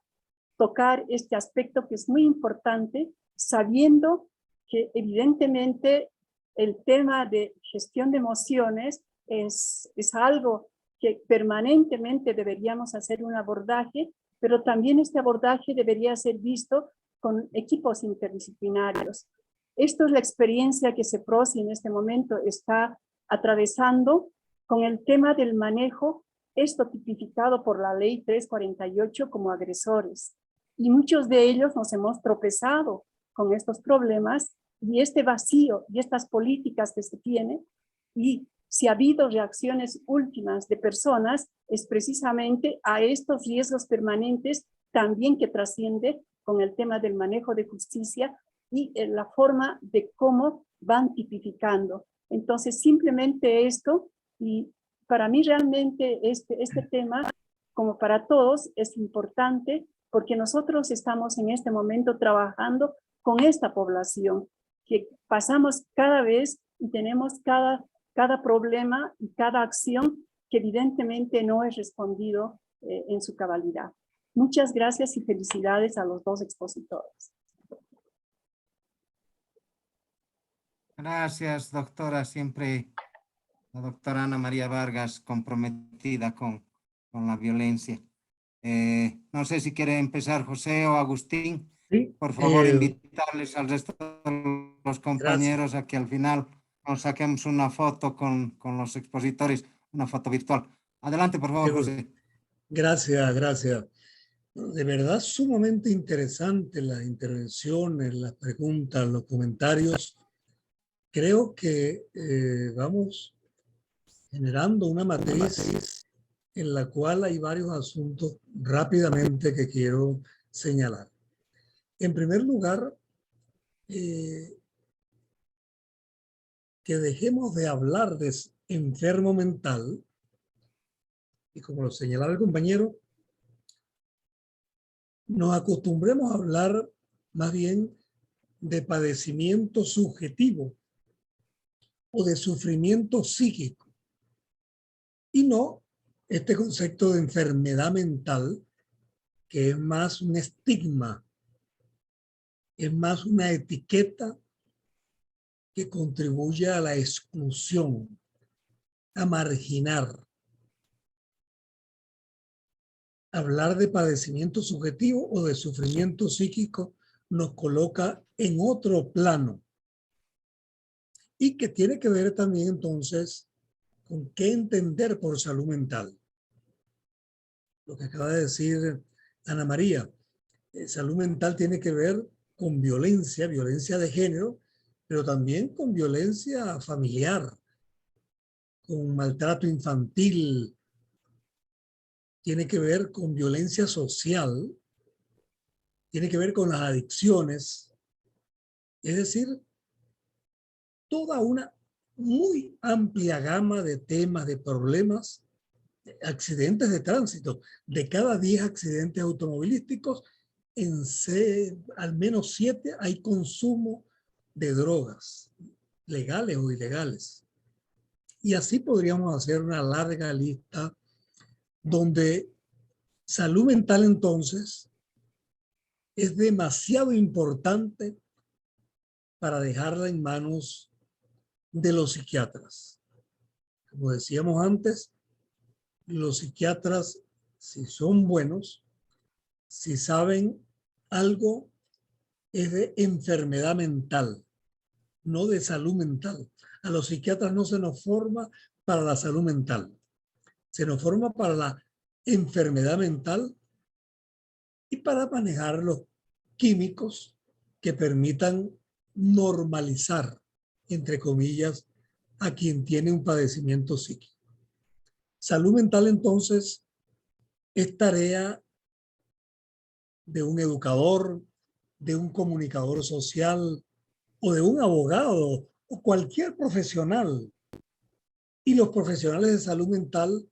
tocar este aspecto que es muy importante, sabiendo que evidentemente el tema de gestión de emociones es algo que permanentemente deberíamos hacer un abordaje, pero también este abordaje debería ser visto con equipos interdisciplinarios. Esto es la experiencia que CEPROSI en este momento está atravesando con el tema del manejo, esto tipificado por la ley 348 como agresores. Y muchos de ellos nos hemos tropezado con estos problemas y este vacío y estas políticas que se tienen. Y si ha habido reacciones últimas de personas, es precisamente a estos riesgos permanentes también que trasciende con el tema del manejo de justicia y la forma de cómo van tipificando. Entonces, simplemente esto, y para mí realmente este tema, como para todos, es importante porque nosotros estamos en este momento trabajando con esta población, que pasamos cada vez y tenemos cada problema y cada acción que evidentemente no es respondido en su cabalidad. Muchas gracias y felicidades a los dos expositores. Gracias, doctora. Siempre la doctora Ana María Vargas comprometida con la violencia. No sé si quiere empezar José o Agustín. Sí, por favor, invitarles al resto de los compañeros a que al final nos saquemos una foto con los expositores, una foto virtual. Adelante, por favor, José. Gracias, gracias. De verdad, sumamente interesante las intervenciones, las preguntas, los comentarios. Creo que vamos generando una matriz en la cual hay varios asuntos rápidamente que quiero señalar. En primer lugar, que dejemos de hablar de enfermo mental y, como lo señalaba el compañero, nos acostumbremos a hablar más bien de padecimiento subjetivo o de sufrimiento psíquico y no este concepto de enfermedad mental, que es más un estigma, es más una etiqueta que contribuye a la exclusión, a marginar. Hablar de padecimiento subjetivo o de sufrimiento psíquico nos coloca en otro plano y que tiene que ver también entonces con qué entender por salud mental. Lo que acaba de decir Ana María, salud mental tiene que ver con violencia, violencia de género, pero también con violencia familiar, con maltrato infantil, tiene que ver con violencia social, tiene que ver con las adicciones, es decir, toda una muy amplia gama de temas, de problemas, accidentes de tránsito. De cada 10 accidentes automovilísticos, al menos 7 hay consumo de drogas, legales o ilegales. Y así podríamos hacer una larga lista donde salud mental entonces es demasiado importante para dejarla en manos de los psiquiatras. Como decíamos antes, los psiquiatras, si son buenos, si saben algo, es de enfermedad mental, no de salud mental. A los psiquiatras no se nos forma para la salud mental, se nos forma para la enfermedad mental y para manejar los químicos que permitan normalizar, entre comillas, a quien tiene un padecimiento psíquico. Salud mental, entonces, es tarea de un educador, de un comunicador social o de un abogado o cualquier profesional. Y los profesionales de salud mental,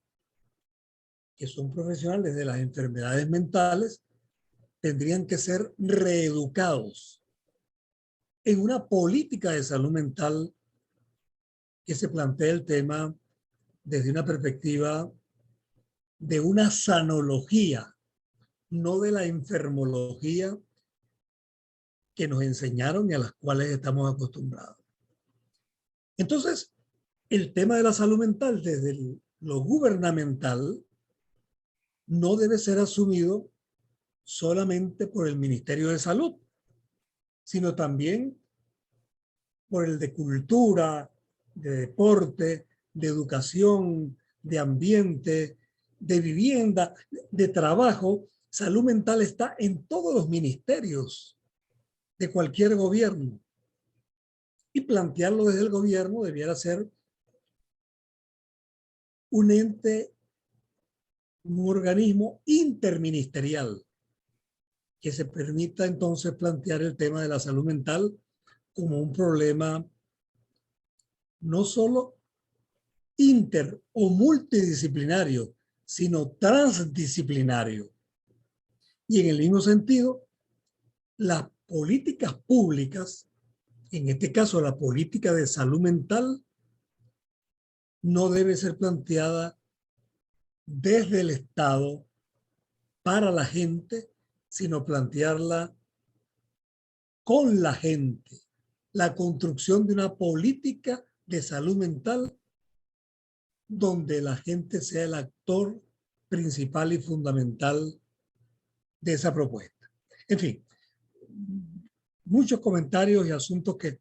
que son profesionales de las enfermedades mentales, tendrían que ser reeducados en una política de salud mental que se plantea el tema desde una perspectiva de una sanología, no de la enfermología que nos enseñaron y a las cuales estamos acostumbrados. Entonces, el tema de la salud mental desde lo gubernamental no debe ser asumido solamente por el Ministerio de Salud, sino también por el de Cultura, de Deporte, de Educación, de Ambiente, de Vivienda, de Trabajo. Salud mental está en todos los ministerios de cualquier gobierno. Y plantearlo desde el gobierno debiera ser un ente, un organismo interministerial que se permita entonces plantear el tema de la salud mental como un problema no solo inter o multidisciplinario, sino transdisciplinario. Y en el mismo sentido, las políticas públicas, en este caso la política de salud mental, no debe ser planteada desde el Estado para la gente, sino plantearla con la gente. La construcción de una política de salud mental donde la gente sea el actor principal y fundamental de esa propuesta. En fin, muchos comentarios y asuntos que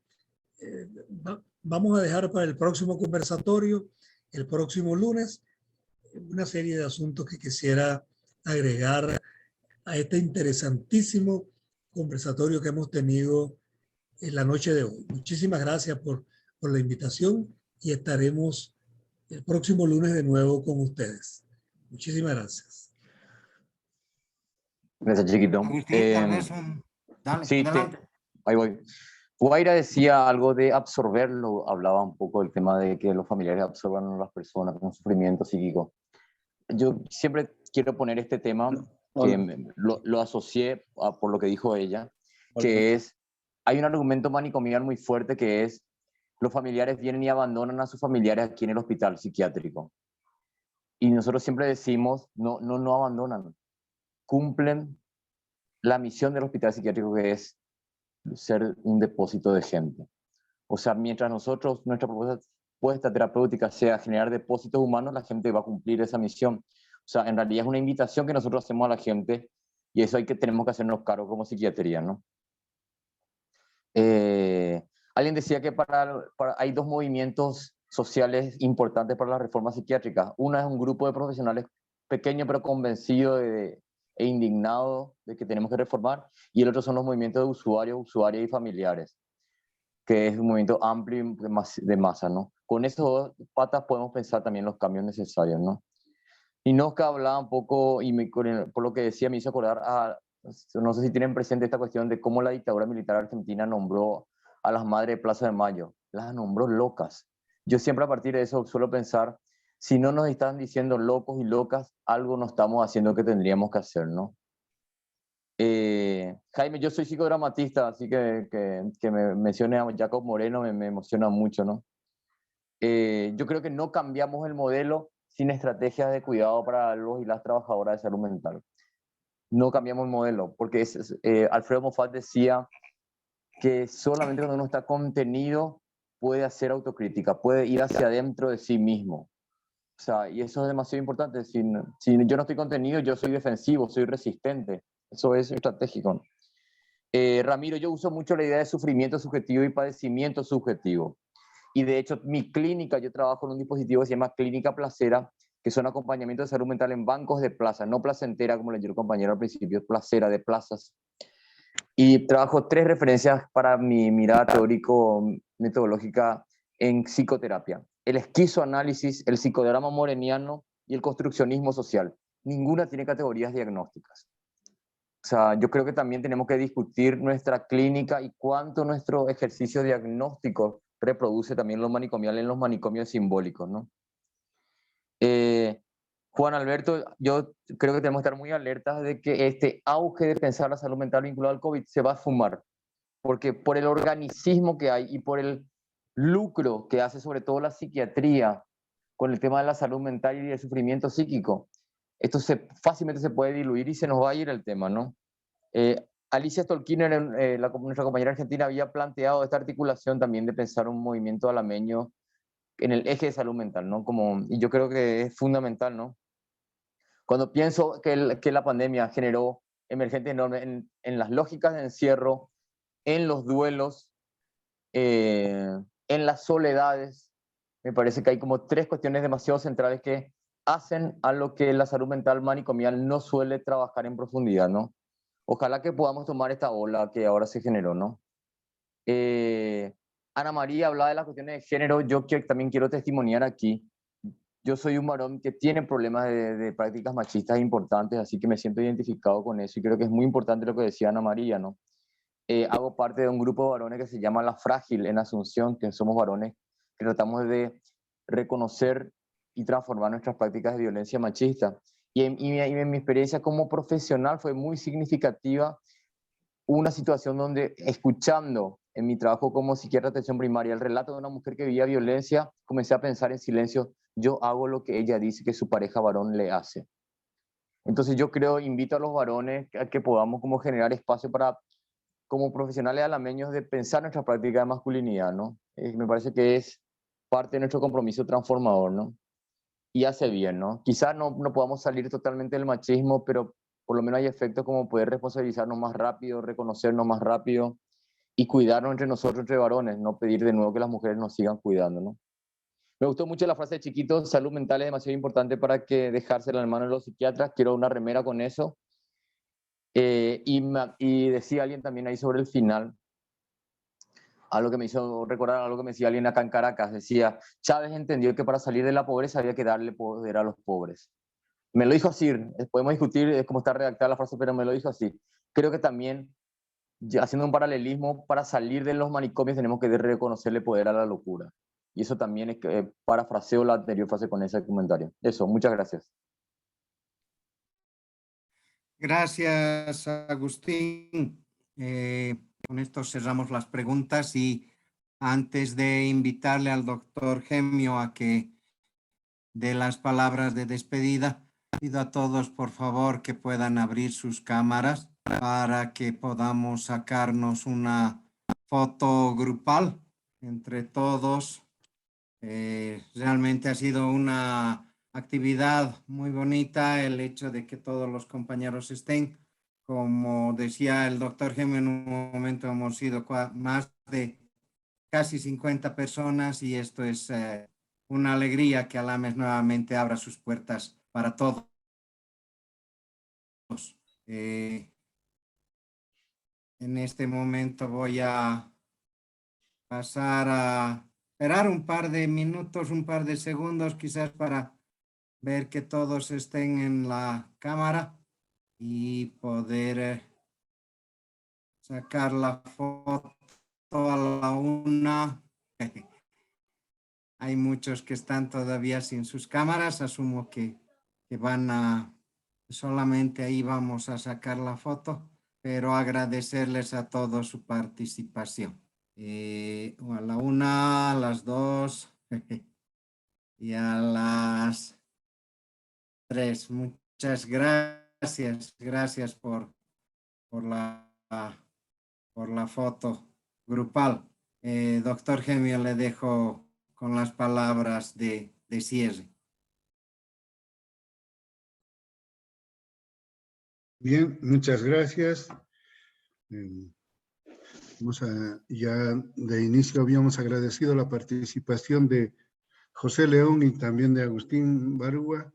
vamos a dejar para el próximo conversatorio, el próximo lunes, una serie de asuntos que quisiera agregar a este interesantísimo conversatorio que hemos tenido en la noche de hoy. Muchísimas gracias por la invitación y estaremos el próximo lunes de nuevo con ustedes. Muchísimas gracias. Gracias, Chiquito. Dale, Sí, adelante. ahí voy. Guaira decía algo de absorberlo, hablaba un poco del tema de que los familiares absorban a las personas con sufrimiento psíquico. Yo siempre quiero poner este tema, que lo asocié por lo que dijo ella, que es, hay un argumento manicomial muy fuerte que es, los familiares vienen y abandonan a sus familiares aquí en el hospital psiquiátrico. Y nosotros siempre decimos, no abandonan, cumplen la misión del hospital psiquiátrico, que es ser un depósito de gente. O sea, mientras nuestra propuesta terapéutica sea generar depósitos humanos, la gente va a cumplir esa misión. O sea, en realidad es una invitación que nosotros hacemos a la gente y eso tenemos que hacernos cargo como psiquiatría, ¿no? Alguien decía que hay dos movimientos sociales importantes para la reforma psiquiátrica. Una es un grupo de profesionales pequeño pero convencido e indignado de que tenemos que reformar, y el otro son los movimientos de usuarios, usuarias y familiares, que es un movimiento amplio de masa, ¿no? Con esas dos patas podemos pensar también los cambios necesarios, ¿no? Ninochka hablaba un poco, y por lo que decía me hizo acordar a, no sé si tienen presente esta cuestión de cómo la dictadura militar argentina nombró a las madres de Plaza de Mayo. Las nombró locas. Yo siempre a partir de eso suelo pensar, si no nos están diciendo locos y locas, algo no estamos haciendo que tendríamos que hacer, ¿no? Jaime, yo soy psicodramatista, así que me mencione a Jacob Moreno me emociona mucho, ¿no? Yo creo que no cambiamos el modelo sin estrategias de cuidado para los y las trabajadoras de salud mental. No cambiamos el modelo, porque Alfredo Moffat decía que solamente cuando uno está contenido puede hacer autocrítica, puede ir hacia adentro de sí mismo. O sea, y eso es demasiado importante. Si yo no estoy contenido, yo soy defensivo, soy resistente. Eso es estratégico. Ramiro, yo uso mucho la idea de sufrimiento subjetivo y padecimiento subjetivo. Y de hecho, mi clínica, yo trabajo en un dispositivo que se llama Clínica Placera, que son acompañamientos de salud mental en bancos de plazas, no placentera, como le dijo el compañero al principio, placera, de plazas. Y trabajo 3 referencias para mi mirada teórico-metodológica en psicoterapia. El esquizoanálisis, el psicodrama moreniano y el construccionismo social. Ninguna tiene categorías diagnósticas. O sea, yo creo que también tenemos que discutir nuestra clínica y cuánto nuestro ejercicio diagnóstico reproduce también lo manicomial en los manicomios simbólicos, ¿no? Juan Alberto, yo creo que tenemos que estar muy alertas de que este auge de pensar la salud mental vinculada al COVID se va a fumar, porque por el organicismo que hay y por el lucro que hace sobre todo la psiquiatría con el tema de la salud mental y el sufrimiento psíquico, esto fácilmente se puede diluir y se nos va a ir el tema, ¿no? Alicia Stolkiner, nuestra compañera argentina, había planteado esta articulación también de pensar un movimiento alameño en el eje de salud mental, ¿no? Y yo creo que es fundamental, ¿no? Cuando pienso que la pandemia generó emergentes enormes en las lógicas de encierro, en los duelos, en las soledades, me parece que hay como 3 cuestiones demasiado centrales que hacen a lo que la salud mental manicomial no suele trabajar en profundidad, ¿no? Ojalá que podamos tomar esta ola que ahora se generó, ¿no? Ana María hablaba de las cuestiones de género, yo también quiero testimoniar aquí. Yo soy un varón que tiene problemas de prácticas machistas importantes, así que me siento identificado con eso y creo que es muy importante lo que decía Ana María, ¿no? Hago parte de un grupo de varones que se llama La Frágil en Asunción, que somos varones que tratamos de reconocer y transformar nuestras prácticas de violencia machista. Y en mi experiencia como profesional fue muy significativa una situación donde, escuchando en mi trabajo como psiquiatra de atención primaria el relato de una mujer que vivía violencia, comencé a pensar en silencio, yo hago lo que ella dice que su pareja varón le hace. Entonces yo creo, invito a los varones a que podamos como generar espacio para, como profesionales alameños, de pensar nuestra práctica de masculinidad, ¿no? Me parece que es parte de nuestro compromiso transformador, ¿no? Y hace bien, ¿no? Quizás no podamos salir totalmente del machismo, pero por lo menos hay efectos como poder responsabilizarnos más rápido, reconocernos más rápido y cuidarnos entre nosotros, entre varones, no pedir de nuevo que las mujeres nos sigan cuidando, ¿no? Me gustó mucho la frase de Chiquito, salud mental es demasiado importante para que dejársela en manos de los psiquiatras, quiero una remera con eso. Y decía alguien también ahí sobre el final, algo que me hizo recordar algo que me decía alguien acá en Caracas, decía, Chávez entendió que para salir de la pobreza había que darle poder a los pobres. Me lo dijo así, podemos discutir cómo está redactada la frase, pero me lo dijo así. Creo que también, haciendo un paralelismo, para salir de los manicomios tenemos que reconocerle poder a la locura. Y eso también es que parafraseo la anterior frase con ese comentario. Eso, muchas gracias. Gracias, Agustín. Con esto cerramos las preguntas y antes de invitarle al doctor Gemio a que dé las palabras de despedida, pido a todos, por favor, que puedan abrir sus cámaras para que podamos sacarnos una foto grupal entre todos. Realmente ha sido una actividad muy bonita el hecho de que todos los compañeros estén. Como decía el doctor Gemio, en un momento hemos sido más de casi 50 personas y esto es una alegría que Alames nuevamente abra sus puertas para todos. En este momento voy a pasar a esperar un par de minutos, un par de segundos quizás para ver que todos estén en la cámara y poder sacar la foto a la una. Hay muchos que están todavía sin sus cámaras, asumo que van a, solamente ahí vamos a sacar la foto, pero agradecerles a todos su participación. A la una, a las dos y a las 3. Muchas gracias por la foto grupal. Doctor Gemio, le dejo con las palabras de cierre. Bien, muchas gracias. Ya de inicio habíamos agradecido la participación de José León y también de Agustín Barúa,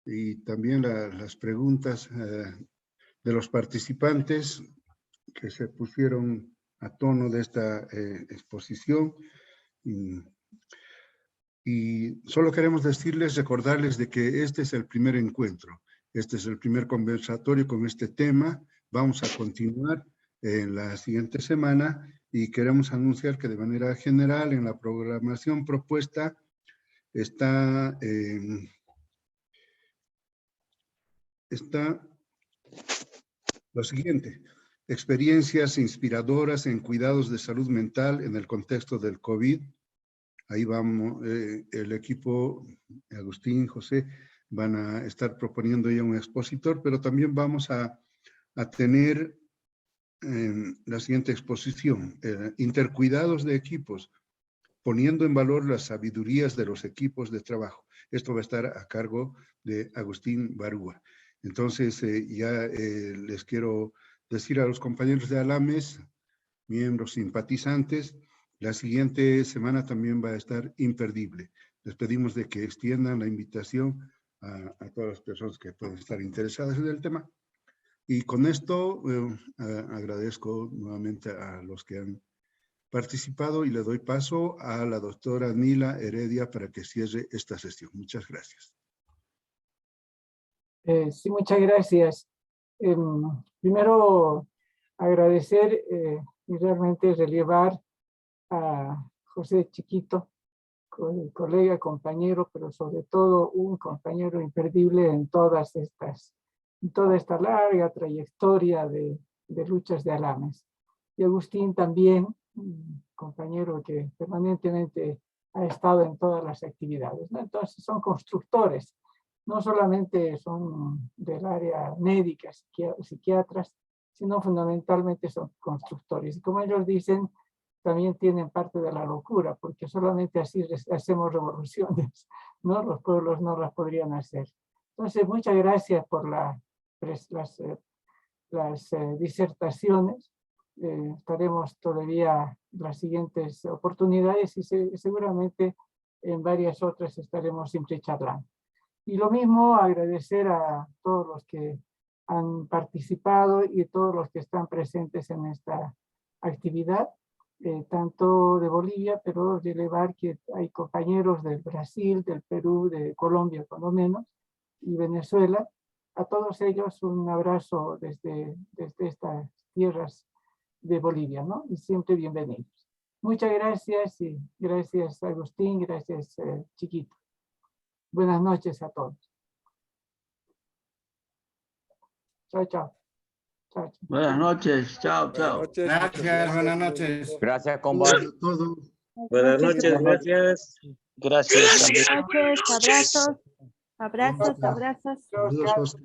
y también las preguntas de los participantes que se pusieron a tono de esta exposición. Y solo queremos recordarles de que este es el primer encuentro, este es el primer conversatorio con este tema. Vamos a continuar en la siguiente semana y queremos anunciar que de manera general en la programación propuesta está lo siguiente: experiencias inspiradoras en cuidados de salud mental en el contexto del COVID. Ahí vamos, el equipo, Agustín, José, van a estar proponiendo ya un expositor, pero también vamos a tener la siguiente exposición: intercuidados de equipos, poniendo en valor las sabidurías de los equipos de trabajo. Esto va a estar a cargo de Agustín Barúa. Entonces, ya les quiero decir a los compañeros de Alames, miembros simpatizantes, la siguiente semana también va a estar imperdible. Les pedimos de que extiendan la invitación a todas las personas que pueden estar interesadas en el tema. Y con esto agradezco nuevamente a los que han participado y le doy paso a la doctora Nila Heredia para que cierre esta sesión. Muchas gracias. Sí, muchas gracias. Primero, agradecer y realmente relevar a José Chiquito, colega, compañero, pero sobre todo un compañero imperdible en toda esta larga trayectoria de luchas de Alames. Y Agustín también, un compañero que permanentemente ha estado en todas las actividades, ¿no? Entonces son constructores, no solamente son del área médica, psiquiatras, sino fundamentalmente son constructores. Y como ellos dicen, también tienen parte de la locura, porque solamente así hacemos revoluciones, ¿no? Los pueblos no las podrían hacer. Entonces, muchas gracias por las disertaciones. Estaremos todavía en las siguientes oportunidades y seguramente en varias otras estaremos siempre charlando. Y lo mismo, agradecer a todos los que han participado y todos los que están presentes en esta actividad, tanto de Bolivia, pero relevar que hay compañeros del Brasil, del Perú, de Colombia, por lo menos, y Venezuela. A todos ellos un abrazo desde estas tierras de Bolivia, ¿no? Y siempre bienvenidos. Muchas gracias y gracias Agustín, gracias Chiquito. Buenas noches a todos. Chao, chao. Chao, chao. Buenas noches, chao, chao. Gracias, buenas noches. Gracias, compa. Buenas noches, gracias. Gracias. Buenas noches, abrazos, abrazos.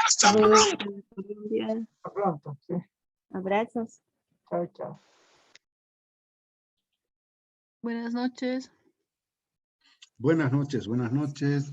Hasta pronto. Sí. Abrazos. Chao, chao. Buenas noches. Buenas noches, buenas noches.